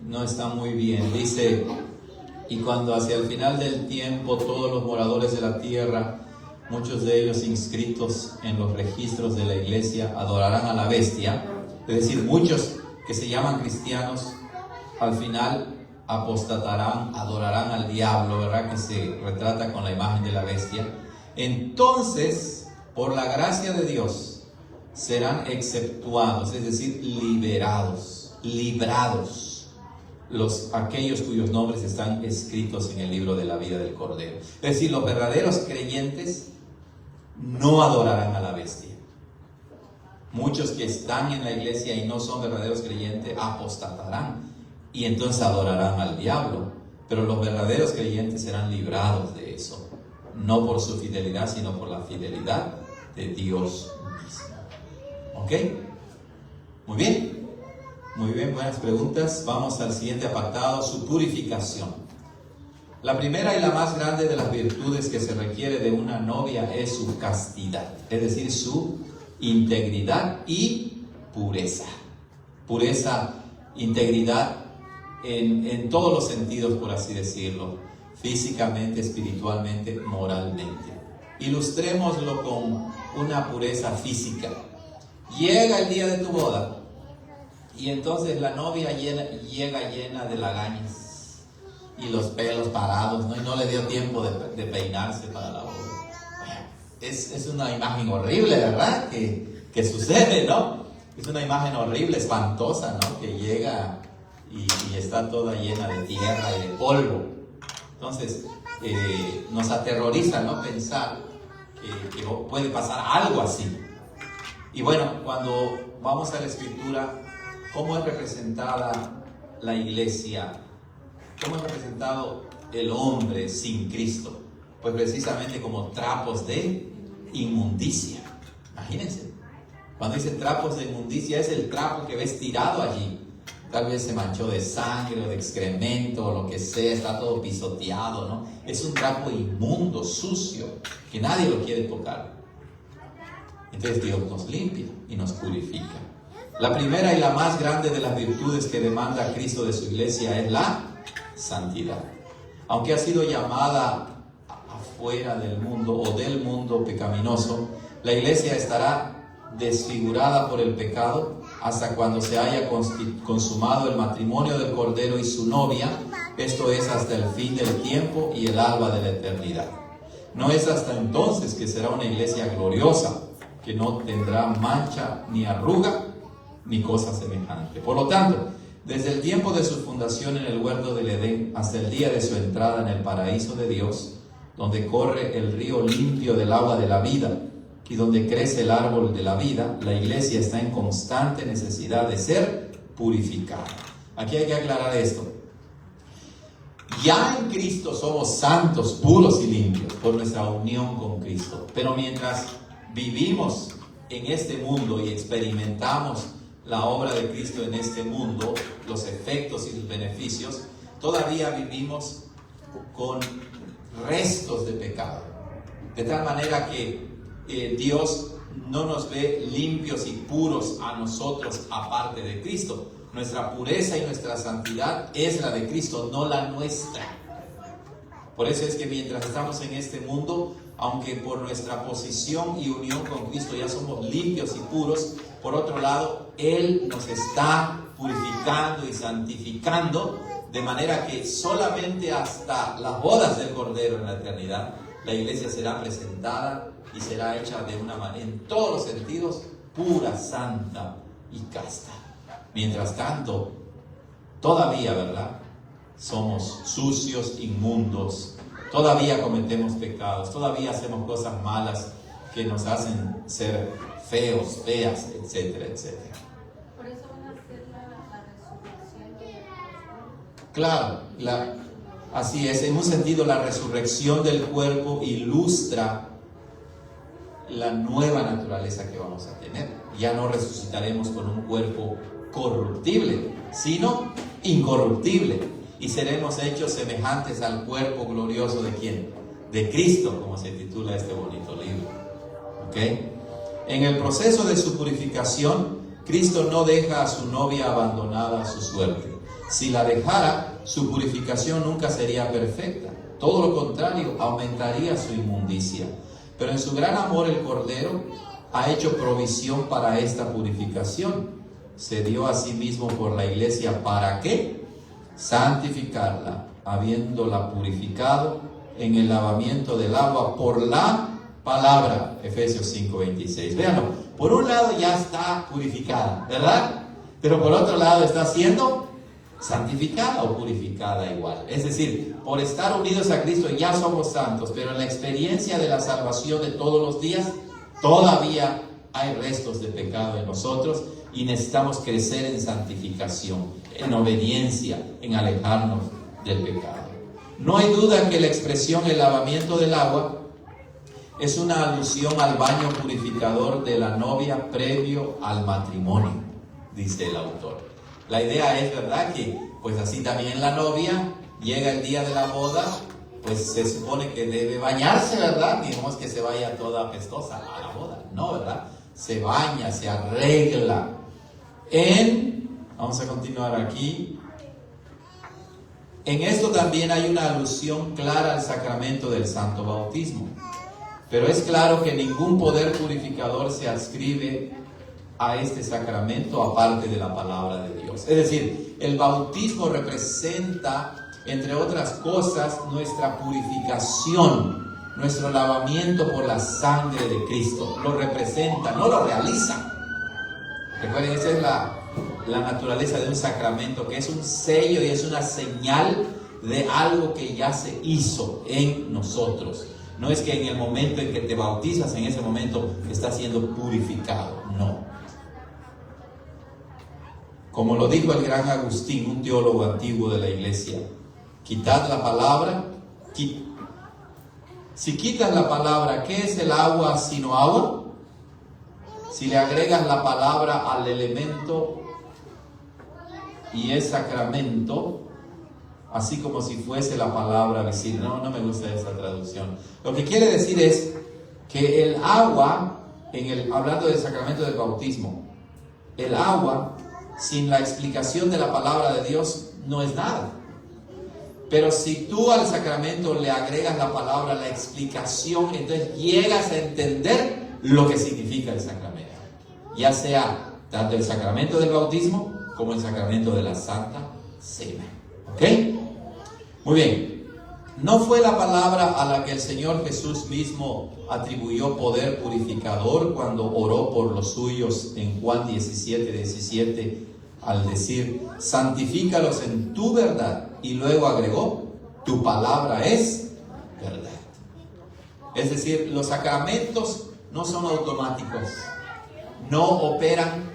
no está muy bien. Dice, y cuando hacia el final del tiempo todos los moradores de la tierra, muchos de ellos inscritos en los registros de la iglesia, adorarán a la bestia. Es decir, muchos que se llaman cristianos, al final apostatarán, adorarán al diablo, ¿verdad? Que se retrata con la imagen de la bestia. Entonces, por la gracia de Dios, serán exceptuados, es decir, liberados, librados, aquellos cuyos nombres están escritos en el libro de la vida del Cordero. Es decir, los verdaderos creyentes no adorarán a la bestia. Muchos que están en la iglesia y no son verdaderos creyentes apostatarán y entonces adorarán al diablo. Pero los verdaderos creyentes serán librados de eso, no por su fidelidad, sino por la fidelidad de Dios mismo. ¿Ok? Muy bien. Muy bien, buenas preguntas. Vamos al siguiente apartado, su purificación. La primera y la más grande de las virtudes que se requiere de una novia es su castidad, es decir, su integridad y pureza. Pureza, integridad en todos los sentidos, por así decirlo, físicamente, espiritualmente, moralmente. Ilustrémoslo con una pureza física. Llega el día de tu boda y entonces la novia llega llena de lagañas y los pelos parados, ¿no? Y no le dio tiempo de peinarse para la boda. Es una imagen horrible, ¿verdad? Que sucede, ¿no? Es una imagen horrible, espantosa, ¿no? Que llega y está toda llena de tierra y de polvo. Entonces, nos aterroriza, ¿no? Pensar que puede pasar algo así. Y bueno, cuando vamos a la Escritura, ¿cómo es representada la iglesia? ¿Cómo es representado el hombre sin Cristo? Pues precisamente como trapos de inmundicia. Imagínense, cuando dice trapos de inmundicia, es el trapo que ves tirado allí. Tal vez se manchó de sangre o de excremento o lo que sea, está todo pisoteado, ¿no? Es un trapo inmundo, sucio, que nadie lo quiere tocar. Entonces Dios nos limpia y nos purifica. La primera y la más grande de las virtudes que demanda Cristo de su iglesia es la santidad. Aunque ha sido llamada afuera del mundo o del mundo pecaminoso, la iglesia estará desfigurada por el pecado hasta cuando se haya consumado el matrimonio del Cordero y su novia, esto es hasta el fin del tiempo y el alba de la eternidad. No es hasta entonces que será una iglesia gloriosa, que no tendrá mancha ni arruga ni cosa semejante. Por lo tanto, desde el tiempo de su fundación en el huerto del Edén hasta el día de su entrada en el paraíso de Dios, donde corre el río limpio del agua de la vida y donde crece el árbol de la vida, la iglesia está en constante necesidad de ser purificada. Aquí hay que aclarar esto. Ya en Cristo somos santos, puros y limpios por nuestra unión con Cristo. Pero mientras vivimos en este mundo y experimentamos la obra de Cristo en este mundo, los efectos y los beneficios, todavía vivimos con restos de pecado. De tal manera que Dios no nos ve limpios y puros a nosotros aparte de Cristo. Nuestra pureza y nuestra santidad es la de Cristo, no la nuestra. Por eso es que mientras estamos en este mundo, aunque por nuestra posición y unión con Cristo ya somos limpios y puros, por otro lado, Él nos está purificando y santificando, de manera que solamente hasta las bodas del Cordero en la eternidad, la iglesia será presentada y será hecha de una manera, en todos los sentidos, pura, santa y casta. Mientras tanto, todavía, ¿verdad?, somos sucios, inmundos, todavía cometemos pecados, todavía hacemos cosas malas que nos hacen ser feos, feas, etcétera, etcétera. Por eso van a hacer la resurrección de los Claro, así es, en un sentido la resurrección del cuerpo ilustra la nueva naturaleza que vamos a tener. Ya no resucitaremos con un cuerpo corruptible, sino incorruptible. Y seremos hechos semejantes al cuerpo glorioso ¿de quién? De Cristo, como se titula este bonito libro. ¿Ok? En el proceso de su purificación, Cristo no deja a su novia abandonada a su suerte. Si la dejara, su purificación nunca sería perfecta. Todo lo contrario, aumentaría su inmundicia. Pero en su gran amor, el Cordero ha hecho provisión para esta purificación. Se dio a sí mismo por la iglesia. ¿Para qué? Santificarla, habiéndola purificado en el lavamiento del agua por la palabra. Efesios 5:26. Véanlo, por un lado ya está purificada, ¿verdad? Pero por otro lado está siendo santificada o purificada igual. Es decir, por estar unidos a Cristo ya somos santos, pero en la experiencia de la salvación de todos los días todavía hay restos de pecado en nosotros y necesitamos crecer en santificación, en obediencia, en alejarnos del pecado. No hay duda que la expresión el lavamiento del agua es una alusión al baño purificador de la novia previo al matrimonio, dice el autor. La idea es, ¿verdad?, que pues así también la novia llega el día de la boda, pues se supone que debe bañarse, ¿verdad? Digamos que se vaya toda apestosa a la boda, no, ¿verdad? Se baña, se arregla. Vamos a continuar aquí. En esto también hay una alusión clara al sacramento del santo bautismo. Pero es claro que ningún poder purificador se adscribe a este sacramento aparte de la palabra de Dios. Es decir, el bautismo representa, entre otras cosas, nuestra purificación, nuestro lavamiento por la sangre de Cristo. Lo representa, no lo realiza. Recuerden, esa es la naturaleza de un sacramento, que es un sello y es una señal de algo que ya se hizo en nosotros. No es que en el momento en que te bautizas, en ese momento estás siendo purificado, no. Como lo dijo el gran Agustín, un teólogo antiguo de la iglesia, quitad la palabra, si quitas la palabra, ¿qué es el agua sino agua? Si le agregas la palabra al elemento y es sacramento, así como si fuese la palabra visible. No me gusta esa traducción. Lo que quiere decir es que el agua, hablando del sacramento del bautismo, el agua sin la explicación de la palabra de Dios no es nada. Pero si tú al sacramento le agregas la palabra, la explicación, entonces llegas a entender lo que significa el sacramento. Ya sea tanto el sacramento del bautismo como el sacramento de la Santa Cena. ¿Ok? Muy bien. No fue la palabra a la que el Señor Jesús mismo atribuyó poder purificador cuando oró por los suyos en Juan 17:17, al decir, santifícalos en tu verdad, y luego agregó, tu palabra es verdad. Es decir, los sacramentos no son automáticos, no operan,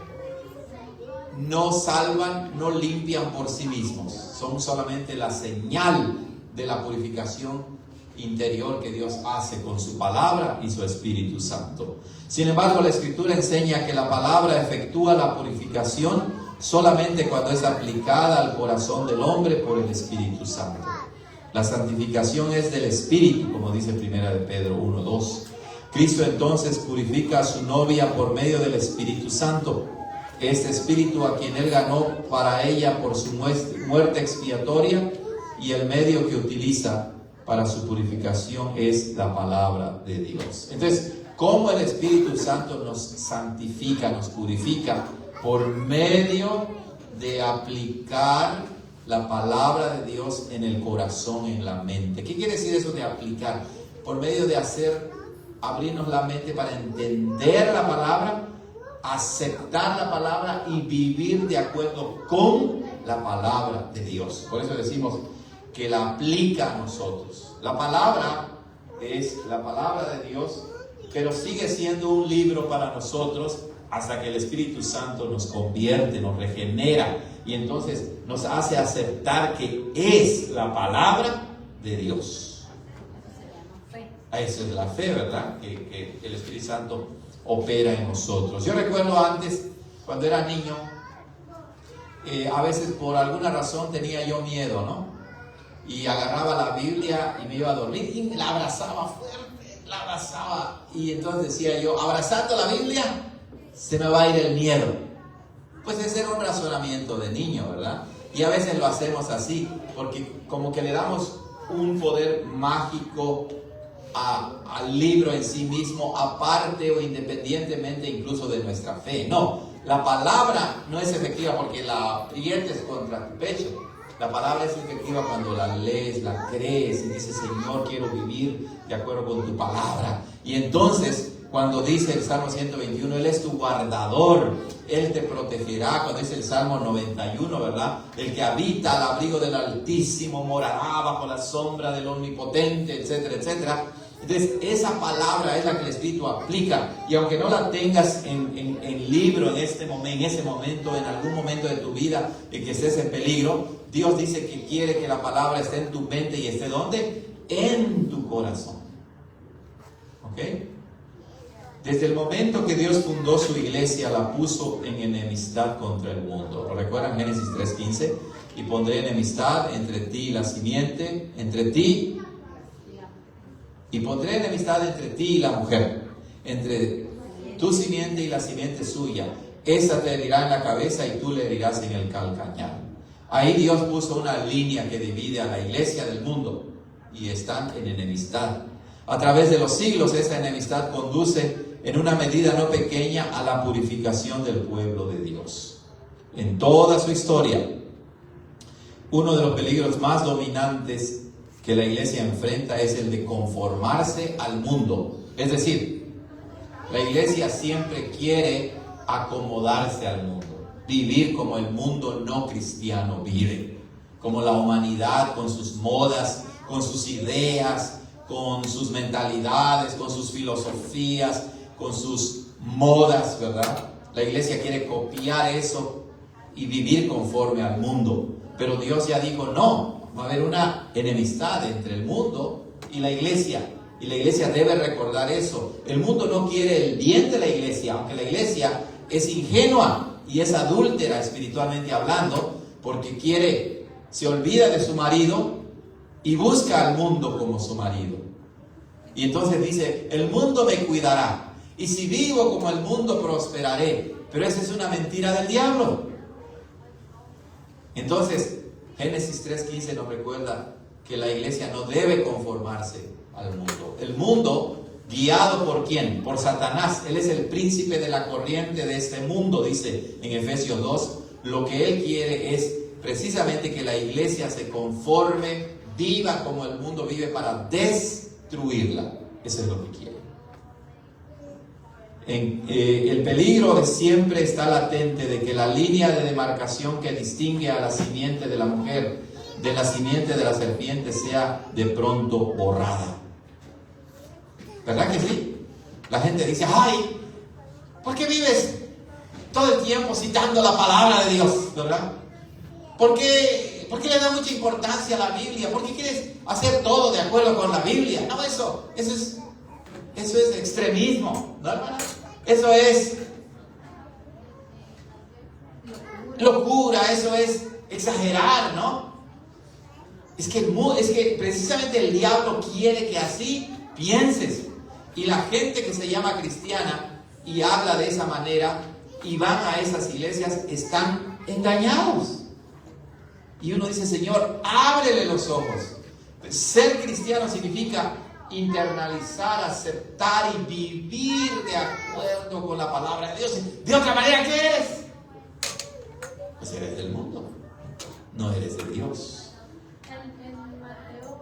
no salvan, no limpian por sí mismos, son solamente la señal de la purificación interior que Dios hace con su palabra y su Espíritu Santo. Sin embargo, la Escritura enseña que la palabra efectúa la purificación solamente cuando es aplicada al corazón del hombre por el Espíritu Santo. La santificación es del Espíritu, como dice 1 de Pedro 1:2. Cristo entonces purifica a su novia por medio del Espíritu Santo. Este Espíritu a quien Él ganó para ella por su muerte expiatoria, y el medio que utiliza para su purificación es la palabra de Dios. Entonces, ¿cómo el Espíritu Santo nos santifica, nos purifica? Por medio de aplicar la palabra de Dios en el corazón, en la mente. ¿Qué quiere decir eso de aplicar? Por medio de abrirnos la mente para entender la palabra, aceptar la palabra y vivir de acuerdo con la palabra de Dios. Por eso decimos que la aplica a nosotros. La palabra es la palabra de Dios, pero sigue siendo un libro para nosotros hasta que el Espíritu Santo nos convierte, nos regenera y entonces nos hace aceptar que es la palabra de Dios. Esa es la fe, ¿verdad? Que el Espíritu Santo opera en nosotros. Yo recuerdo antes, cuando era niño, a veces por alguna razón tenía yo miedo, ¿no? Y agarraba la Biblia y me iba a dormir y la abrazaba fuerte, la abrazaba. Y entonces decía yo, abrazando la Biblia, se me va a ir el miedo. Pues ese era un razonamiento de niño, ¿verdad? Y a veces lo hacemos así, porque como que le damos un poder mágico al libro en sí mismo, aparte o independientemente incluso de nuestra fe. No, la palabra no es efectiva porque la viertes contra tu pecho. La palabra es efectiva cuando la lees, la crees y dices, Señor, quiero vivir de acuerdo con tu palabra. Y entonces, cuando dice el Salmo 121, Él es tu guardador, Él te protegerá. Cuando dice el Salmo 91, ¿verdad? El que habita al abrigo del Altísimo morará bajo la sombra del Omnipotente, etcétera, etcétera. Entonces, esa palabra es la que el Espíritu aplica. Y aunque no la tengas en libro en ese momento, en algún momento de tu vida en que estés en peligro, Dios dice que quiere que la palabra esté en tu mente y esté ¿dónde? En tu corazón. ¿Ok? Desde el momento que Dios fundó su iglesia, la puso en enemistad contra el mundo. ¿Lo recuerdan? Génesis 3:15. Y pondré enemistad entre ti y la simiente, entre ti. Y pondré enemistad entre ti y la mujer, entre tu simiente y la simiente suya. Esa te herirá en la cabeza y tú le herirás en el calcañar. Ahí Dios puso una línea que divide a la iglesia del mundo y están en enemistad. A través de los siglos esa enemistad conduce en una medida no pequeña a la purificación del pueblo de Dios. En toda su historia, uno de los peligros más dominantes que la iglesia enfrenta es el de conformarse al mundo. Es decir, la iglesia siempre quiere acomodarse al mundo, vivir como el mundo no cristiano vive, como la humanidad con sus modas, con sus ideas, con sus mentalidades, con sus filosofías, con sus modas, ¿verdad? La iglesia quiere copiar eso y vivir conforme al mundo, pero Dios ya dijo no. Va a haber una enemistad entre el mundo y la iglesia. Y la iglesia debe recordar eso. El mundo no quiere el bien de la iglesia, aunque la iglesia es ingenua y es adúltera espiritualmente hablando, porque se olvida de su marido y busca al mundo como su marido. Y entonces dice, el mundo me cuidará. Y si vivo como el mundo prosperaré. Pero esa es una mentira del diablo. Entonces, Génesis 3:15 nos recuerda que la iglesia no debe conformarse al mundo. El mundo, guiado por ¿quién? Por Satanás. Él es el príncipe de la corriente de este mundo, dice en Efesios 2. Lo que él quiere es precisamente que la iglesia se conforme, viva como el mundo vive para destruirla. Eso es lo que quiere. El peligro siempre está latente de que la línea de demarcación que distingue a la simiente de la mujer de la simiente de la serpiente sea de pronto borrada. ¿Verdad que sí? La gente dice, ay, ¿por qué vives todo el tiempo citando la palabra de Dios? ¿Verdad? ¿Por qué le da mucha importancia a la Biblia? ¿Por qué quieres hacer todo de acuerdo con la Biblia? No, eso es extremismo, ¿no, hermana? Eso es locura, eso es exagerar, ¿no? Es que precisamente el diablo quiere que así pienses. Y la gente que se llama cristiana y habla de esa manera y van a esas iglesias están engañados. Y uno dice, Señor, ábrele los ojos. Ser cristiano significa internalizar, aceptar y vivir de acuerdo con la palabra de Dios. De otra manera, ¿qué eres? Pues eres del mundo, no eres de Dios. En Mateo,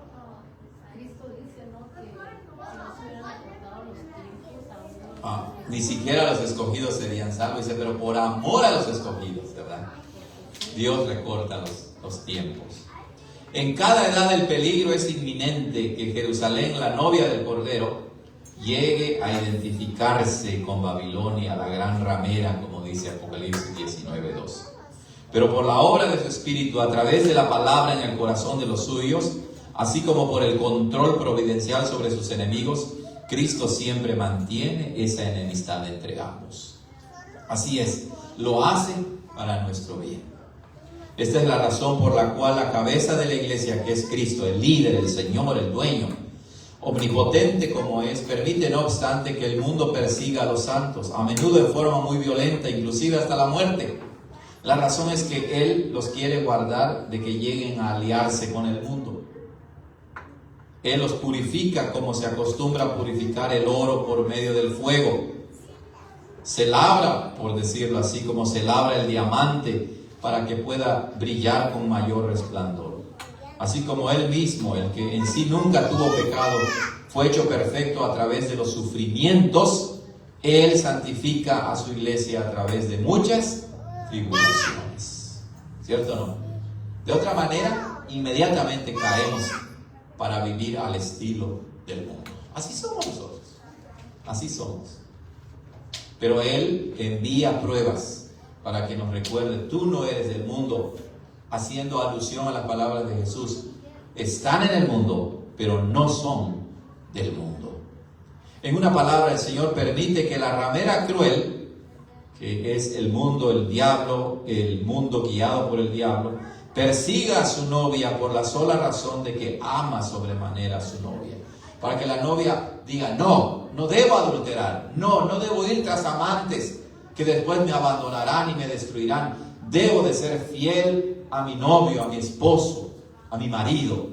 Cristo dice, ¿no?, que si no se hubieran acortado los tiempos, aún Ni siquiera los escogidos serían salvos. Dice, pero por amor a los escogidos, ¿verdad? Dios recorta los tiempos. En cada edad del peligro es inminente que Jerusalén, la novia del Cordero, llegue a identificarse con Babilonia, la gran ramera, como dice Apocalipsis 19:2. Pero por la obra de su Espíritu, a través de la palabra en el corazón de los suyos, así como por el control providencial sobre sus enemigos, Cristo siempre mantiene esa enemistad entre ambos. Así es, lo hace para nuestro bien. Esta es la razón por la cual la cabeza de la iglesia, que es Cristo, el líder, el Señor, el dueño, omnipotente como es, permite no obstante que el mundo persiga a los santos, a menudo de forma muy violenta, inclusive hasta la muerte. La razón es que Él los quiere guardar de que lleguen a aliarse con el mundo. Él los purifica como se acostumbra a purificar el oro por medio del fuego. Se labra, por decirlo así, como se labra el diamante para que pueda brillar con mayor resplandor. Así como Él mismo, el que en sí nunca tuvo pecado, fue hecho perfecto a través de los sufrimientos, Él santifica a su iglesia a través de muchas tribulaciones. ¿Cierto o no? De otra manera, inmediatamente caemos para vivir al estilo del mundo. Así somos nosotros. Así somos. Pero Él envía pruebas para que nos recuerde, tú no eres del mundo, haciendo alusión a las palabras de Jesús. Están en el mundo, pero no son del mundo. En una palabra, el Señor permite que la ramera cruel, que es el mundo, el diablo, el mundo guiado por el diablo, persiga a su novia por la sola razón de que ama sobremanera a su novia. Para que la novia diga, no debo adulterar, no debo ir tras amantes que después me abandonarán y me destruirán. Debo de ser fiel a mi novio, a mi esposo, a mi marido.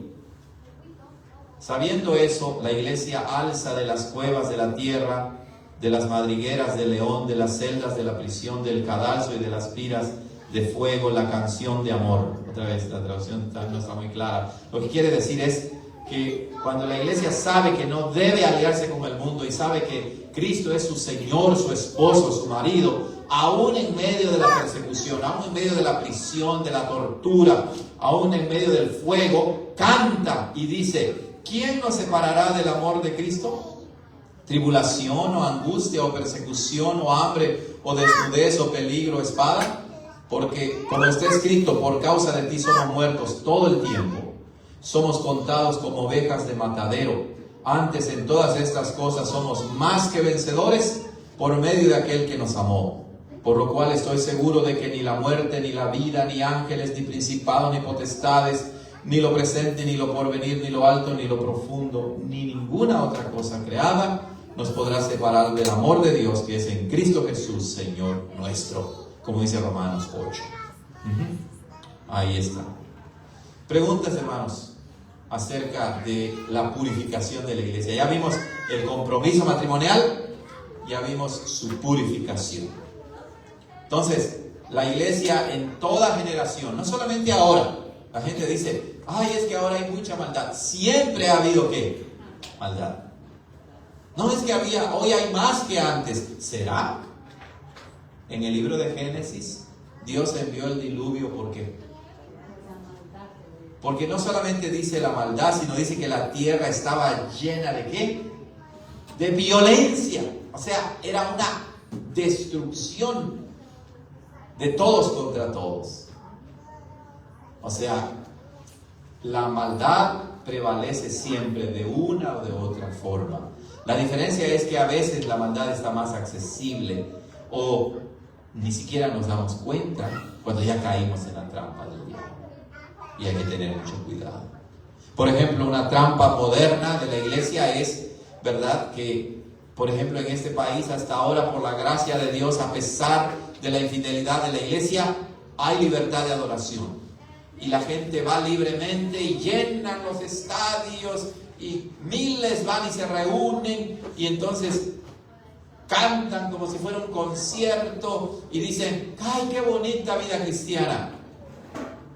Sabiendo eso, la iglesia alza de las cuevas de la tierra, de las madrigueras del león, de las celdas de la prisión, del cadalso y de las piras de fuego, la canción de amor. Otra vez, la traducción no está muy clara. Lo que quiere decir es que cuando la iglesia sabe que no debe aliarse con el mundo y sabe que Cristo es su Señor, su esposo, su marido, aún en medio de la persecución, aún en medio de la prisión, de la tortura, aún en medio del fuego, canta y dice, ¿quién nos separará del amor de Cristo? ¿Tribulación o angustia o persecución o hambre o desnudez o peligro o espada? Porque como está escrito, por causa de ti somos muertos todo el tiempo. Somos contados como ovejas de matadero. Antes en todas estas cosas somos más que vencedores por medio de aquel que nos amó. Por lo cual estoy seguro de que ni la muerte, ni la vida, ni ángeles, ni principados, ni potestades, ni lo presente, ni lo porvenir, ni lo alto, ni lo profundo, ni ninguna otra cosa creada nos podrá separar del amor de Dios que es en Cristo Jesús, Señor nuestro, como dice Romanos 8. Ahí está. Preguntas, hermanos, acerca de la purificación de la iglesia. Ya vimos el compromiso matrimonial, ya vimos su purificación. Entonces, la iglesia en toda generación, no solamente ahora, la gente dice, ay, es que ahora hay mucha maldad. Siempre ha habido, ¿qué? Maldad. No es que hoy hay más que antes. ¿Será? En el libro de Génesis, Dios envió el diluvio, ¿por qué? Porque no solamente dice la maldad, sino dice que la tierra estaba llena de ¿qué? De violencia. O sea, era una destrucción de todos contra todos. O sea, la maldad prevalece siempre de una o de otra forma. La diferencia es que a veces la maldad está más accesible o ni siquiera nos damos cuenta cuando ya caímos en la trampa del diablo. Y hay que tener mucho cuidado. Por ejemplo, una trampa moderna de la iglesia es, ¿verdad?, que, por ejemplo, en este país hasta ahora, por la gracia de Dios, a pesar de la infidelidad de la iglesia, hay libertad de adoración. Y la gente va libremente y llenan los estadios y miles van y se reúnen y entonces cantan como si fuera un concierto y dicen, ¡ay, qué bonita vida cristiana!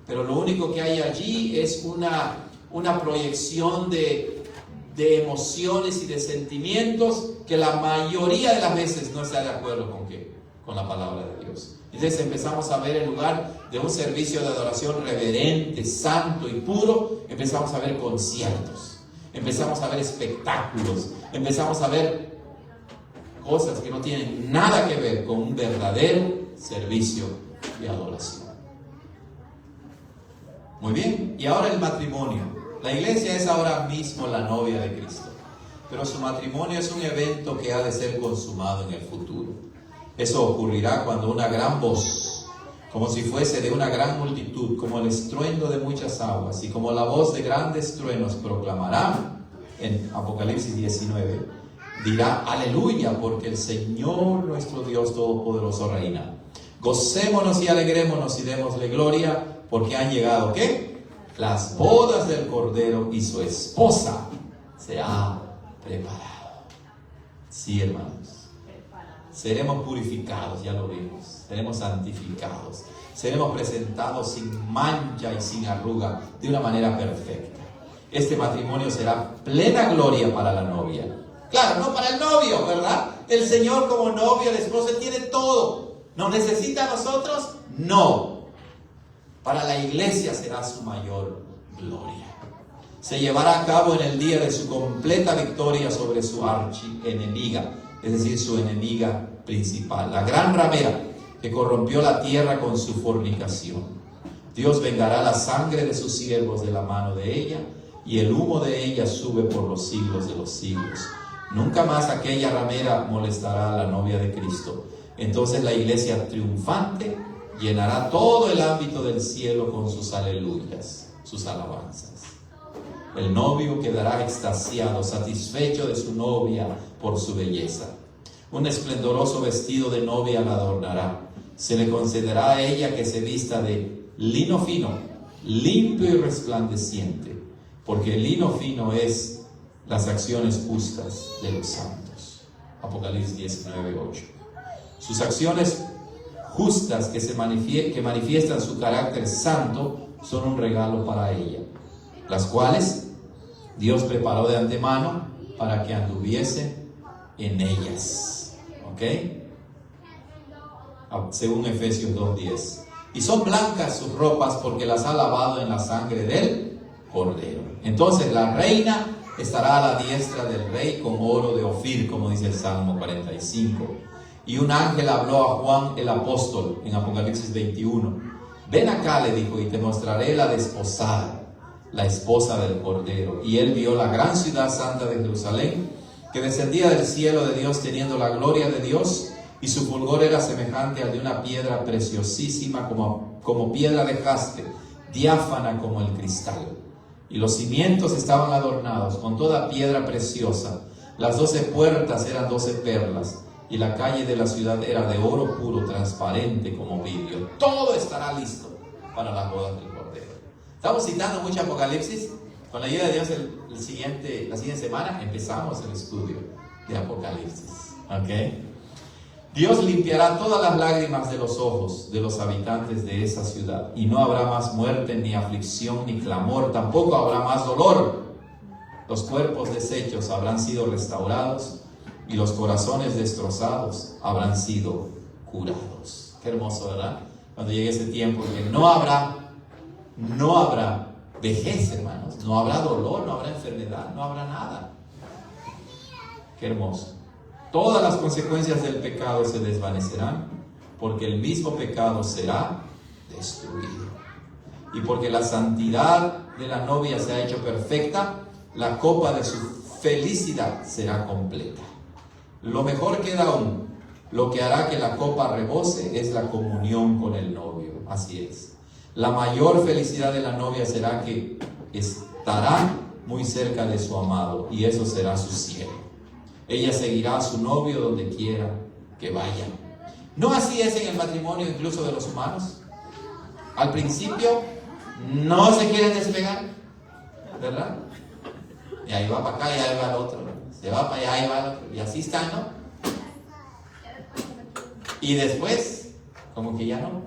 Pero lo único que hay allí es una proyección de emociones y de sentimientos que la mayoría de las veces no está de acuerdo con la palabra de Dios. Entonces empezamos a ver, en lugar de un servicio de adoración reverente, santo y puro, empezamos a ver conciertos, empezamos a ver espectáculos, empezamos a ver cosas que no tienen nada que ver con un verdadero servicio de adoración. Muy bien, y ahora el matrimonio. La iglesia es ahora mismo la novia de Cristo, pero su matrimonio es un evento que ha de ser consumado en el futuro. Eso ocurrirá cuando una gran voz, como si fuese de una gran multitud, como el estruendo de muchas aguas y como la voz de grandes truenos proclamará, en Apocalipsis 19, dirá, aleluya, porque el Señor nuestro Dios Todopoderoso reina. Gocémonos y alegrémonos y démosle gloria, porque han llegado, ¿qué? Las bodas del Cordero y su esposa se ha preparado. Sí, hermanos. Seremos purificados, ya lo vimos. Seremos santificados. Seremos presentados sin mancha y sin arruga, de una manera perfecta. Este matrimonio será plena gloria para la novia. Claro, no para el novio, ¿verdad? El Señor como novio, el esposo, Él tiene todo. ¿Nos necesita a nosotros? No. Para la iglesia será su mayor gloria. Se llevará a cabo en el día de su completa victoria sobre su archienemiga, es decir, su enemiga principal, la gran ramera que corrompió la tierra con su fornicación. Dios vengará la sangre de sus siervos de la mano de ella, y el humo de ella sube por los siglos de los siglos. Nunca más aquella ramera molestará a la novia de Cristo. Entonces la iglesia triunfante llenará todo el ámbito del cielo con sus aleluyas, sus alabanzas. El novio quedará extasiado, satisfecho de su novia por su belleza. Un esplendoroso vestido de novia la adornará. Se le concederá a ella que se vista de lino fino, limpio y resplandeciente, porque el lino fino es las acciones justas de los santos. Apocalipsis 19:8. Sus acciones justas que manifiestan su carácter santo son un regalo para ella, las cuales Dios preparó de antemano para que anduviese en ellas. ¿Ok? Según Efesios 2:10. Y son blancas sus ropas porque las ha lavado en la sangre del Cordero. Entonces la reina estará a la diestra del rey con oro de Ofir, como dice el Salmo 45. Y un ángel habló a Juan el apóstol en Apocalipsis 21. Ven acá, le dijo, y te mostraré la desposada, la esposa del Cordero. Y él vio la gran ciudad santa de Jerusalén, que descendía del cielo de Dios teniendo la gloria de Dios, y su fulgor era semejante al de una piedra preciosísima como piedra de jaspe, diáfana como el cristal. Y los cimientos estaban adornados con toda piedra preciosa. Las 12 puertas eran 12 perlas, y la calle de la ciudad era de oro puro, transparente como vidrio. Todo estará listo para las bodas del Cordero. Estamos citando mucho Apocalipsis. Con la ayuda de Dios, la siguiente semana empezamos el estudio de Apocalipsis. ¿Ok? Dios limpiará todas las lágrimas de los ojos de los habitantes de esa ciudad, y no habrá más muerte, ni aflicción, ni clamor, tampoco habrá más dolor. Los cuerpos deshechos habrán sido restaurados, y los corazones destrozados habrán sido curados. Qué hermoso, ¿verdad? Cuando llegue ese tiempo que no habrá vejez, hermanos, no habrá dolor, no habrá enfermedad, no habrá nada. Qué hermoso. Todas las consecuencias del pecado se desvanecerán, porque el mismo pecado será destruido. Y porque la santidad de la novia se ha hecho perfecta, la copa de su felicidad será completa. Lo mejor queda aún. Lo que hará que la copa rebose es la comunión con el novio. Así es. La mayor felicidad de la novia será que estará muy cerca de su amado, y eso será su cielo. Ella seguirá a su novio donde quiera que vaya. ¿No así es en el matrimonio incluso de los humanos? Al principio no se quieren despegar, ¿verdad? Y ahí va para acá y ahí va el otro, se va para allá y va el otro, y así están, ¿no? Y después, como que ya no.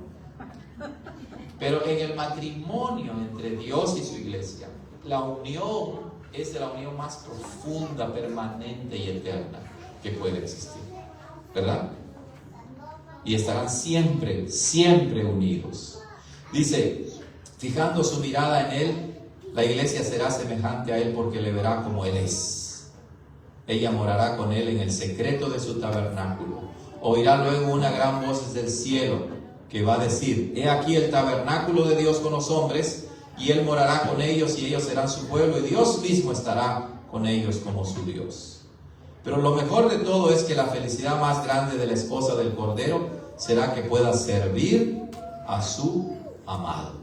Pero en el matrimonio entre Dios y su iglesia, la unión es la unión más profunda, permanente y eterna que puede existir, ¿verdad? Y estarán siempre, siempre unidos. Dice, fijando su mirada en Él, la iglesia será semejante a Él porque le verá como Él es. Ella morará con Él en el secreto de su tabernáculo. Oirá luego una gran voz desde el cielo que va a decir: he aquí el tabernáculo de Dios con los hombres, y Él morará con ellos, y ellos serán su pueblo, y Dios mismo estará con ellos como su Dios. Pero lo mejor de todo es que la felicidad más grande de la esposa del Cordero será que pueda servir a su amado.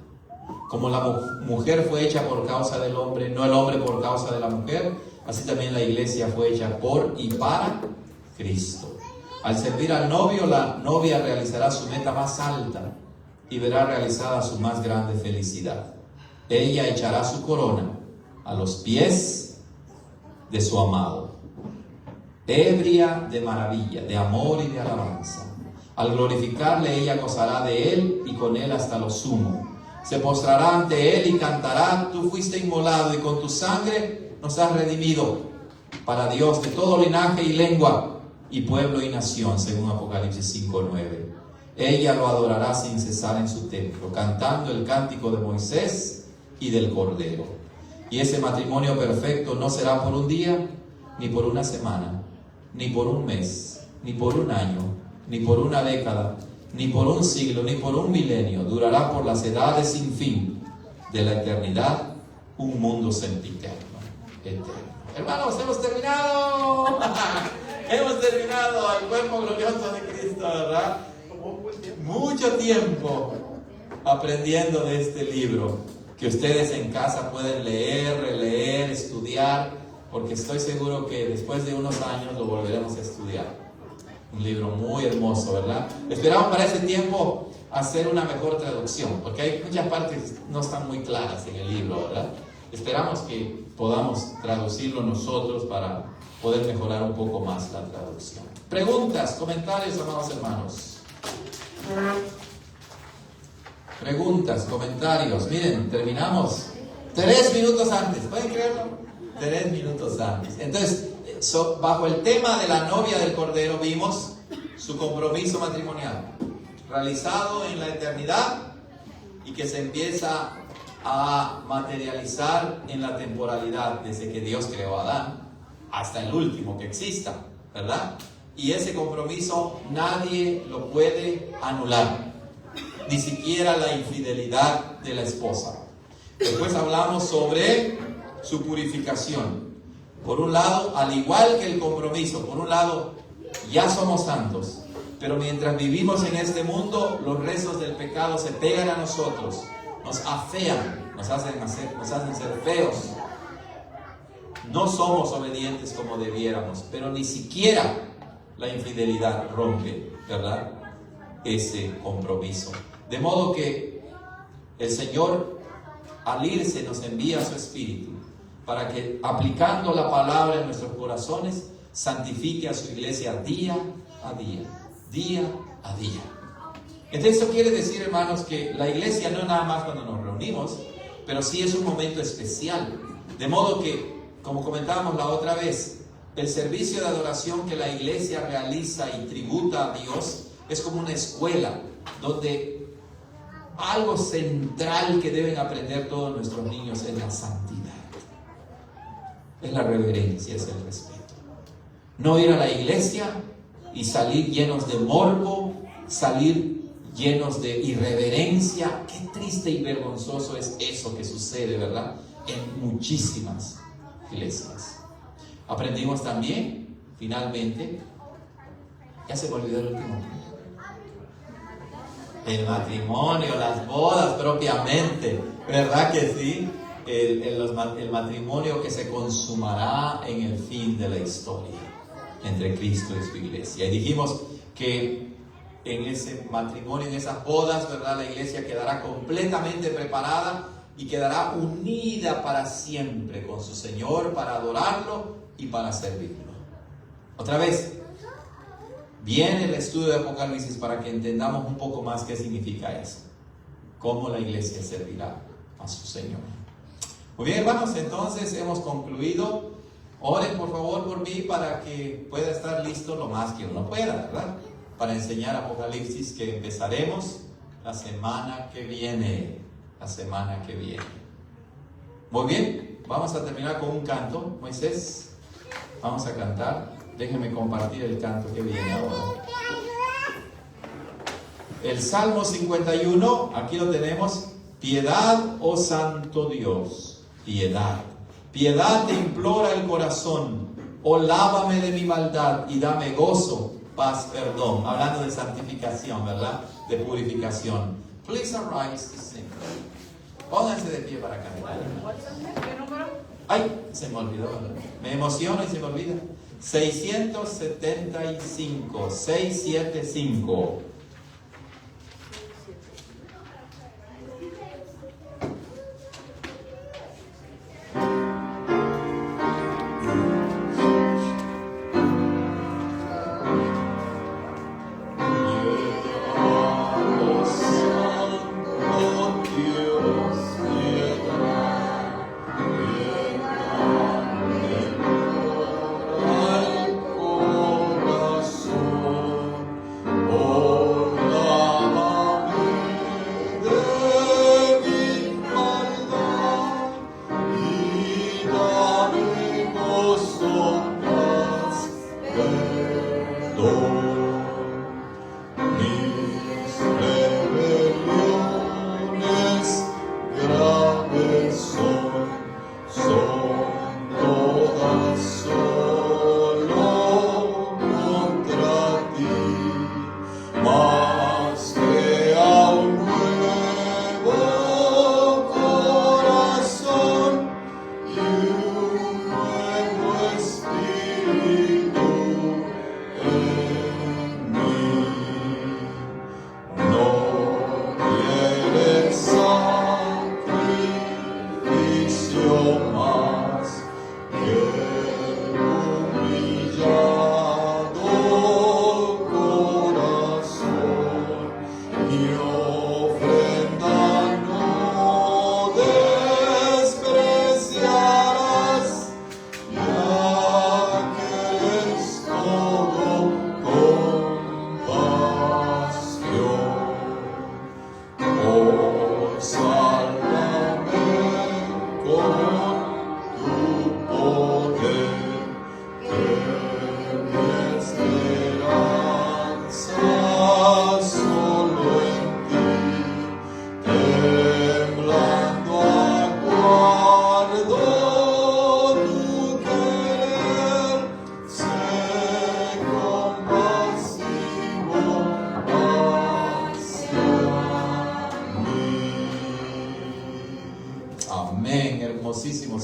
Como la mujer fue hecha por causa del hombre, no el hombre por causa de la mujer, así también la iglesia fue hecha por y para Cristo. Al servir al novio, la novia realizará su meta más alta y verá realizada su más grande felicidad. Ella echará su corona a los pies de su amado, ebria de maravilla, de amor y de alabanza. Al glorificarle, ella gozará de él y con él hasta lo sumo. Se postrará ante él y cantará: tú fuiste inmolado y con tu sangre nos has redimido para Dios de todo linaje y lengua y pueblo y nación, según Apocalipsis 5:9. Ella lo adorará sin cesar en su templo, cantando el cántico de Moisés y del Cordero. Y ese matrimonio perfecto no será por un día, ni por una semana, ni por un mes, ni por un año, ni por una década, ni por un siglo, ni por un milenio. Durará por las edades sin fin de la eternidad, un mundo sempiterno, eterno. Hermanos, hemos terminado. Hemos terminado el cuerpo glorioso de Cristo, ¿verdad? Mucho tiempo aprendiendo de este libro, que ustedes en casa pueden leer, releer, estudiar, porque estoy seguro que después de unos años lo volveremos a estudiar. Un libro muy hermoso, ¿verdad? Esperamos para ese tiempo hacer una mejor traducción, porque hay muchas partes que no están muy claras en el libro, ¿verdad? Esperamos que podamos traducirlo nosotros para poder mejorar un poco más la traducción. Preguntas, comentarios, amados hermanos. Preguntas, comentarios. Miren, terminamos 3 minutos antes. ¿Pueden creerlo? 3 minutos antes. Entonces, bajo el tema de la novia del Cordero, vimos su compromiso matrimonial realizado en la eternidad y que se empieza a materializar en la temporalidad desde que Dios creó a Adán hasta el último que exista, ¿verdad? Y ese compromiso nadie lo puede anular, ni siquiera la infidelidad de la esposa. Después hablamos sobre su purificación. Por un lado, al igual que el compromiso, por un lado, ya somos santos, pero mientras vivimos en este mundo, los restos del pecado se pegan a nosotros, nos afean, nos hacen ser feos. No somos obedientes como debiéramos, pero ni siquiera la infidelidad rompe, ¿verdad?, ese compromiso. De modo que el Señor, al irse, nos envía su Espíritu para que, aplicando la palabra en nuestros corazones, santifique a su iglesia día a día, día a día. Entonces, eso quiere decir, hermanos, que la iglesia no es nada más cuando nos reunimos, pero sí es un momento especial. De modo que, como comentábamos la otra vez, el servicio de adoración que la iglesia realiza y tributa a Dios es como una escuela donde algo central que deben aprender todos nuestros niños es la santidad, es la reverencia, es el respeto. No ir a la iglesia y salir llenos de morbo, salir llenos de irreverencia. Qué triste y vergonzoso es eso que sucede, ¿verdad?, en muchísimas iglesias. Aprendimos también, finalmente, ya se me olvidó el último, el matrimonio, las bodas propiamente, ¿verdad que sí? el matrimonio que se consumará en el fin de la historia entre Cristo y su iglesia. Y dijimos que en ese matrimonio, en esas bodas, ¿verdad?, la iglesia quedará completamente preparada y quedará unida para siempre con su Señor, para adorarlo y para servirlo. Otra vez, viene el estudio de Apocalipsis para que entendamos un poco más qué significa eso, cómo la iglesia servirá a su Señor. Muy bien, hermanos, entonces hemos concluido. Oren por favor por mí para que pueda estar listo lo más que uno pueda, ¿verdad?, para enseñar Apocalipsis, que empezaremos la semana que viene. Muy bien, vamos a terminar con un canto. Moisés, vamos a cantar. Déjenme compartir el canto que viene ahora. El Salmo 51, aquí lo tenemos. Piedad, oh Santo Dios, piedad. Piedad te implora el corazón. Oh, lávame de mi maldad y dame gozo, paz, perdón. Hablando de santificación, ¿verdad?, de purificación. Please arise to sing. Pónganse de pie para cantar. Ay, se me olvidó. Me emociono y se me olvida. 675. 675.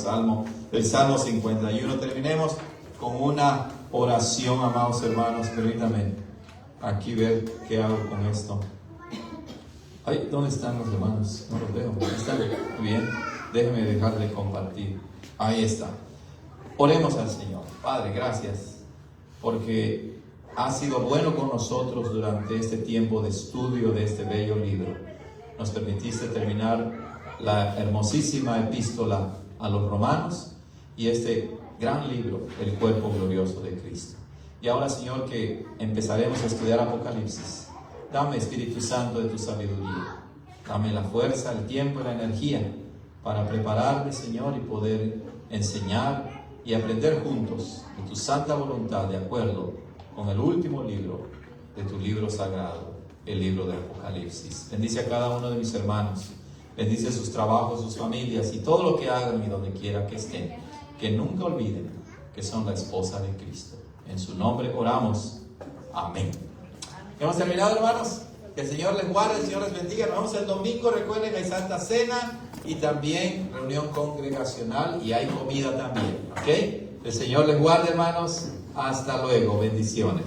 Salmo, el Salmo 51. Terminemos con una oración, amados hermanos. Permítame aquí ver qué hago con esto. Ay, ¿dónde están los hermanos? No los veo. ¿Están? Bien, déjenme dejar de compartir. Ahí está. Oremos al Señor. Padre, gracias porque has sido bueno con nosotros durante este tiempo de estudio de este bello libro. Nos permitiste terminar la hermosísima epístola a los romanos y este gran libro, el cuerpo glorioso de Cristo. Y ahora, Señor, que empezaremos a estudiar Apocalipsis, dame, Espíritu Santo, de tu sabiduría. Dame la fuerza, el tiempo y la energía para prepararme, Señor, y poder enseñar y aprender juntos de tu santa voluntad, de acuerdo con el último libro de tu libro sagrado, el libro de Apocalipsis. Bendice a cada uno de mis hermanos. Bendice sus trabajos, sus familias y todo lo que hagan y donde quiera que estén. Que nunca olviden que son la esposa de Cristo. En su nombre oramos. Amén. ¿Hemos terminado, hermanos? Que el Señor les guarde, el Señor les bendiga. Nos vemos el domingo, recuerden, hay Santa Cena y también reunión congregacional y hay comida también, ¿ok? El Señor les guarde, hermanos. Hasta luego, bendiciones.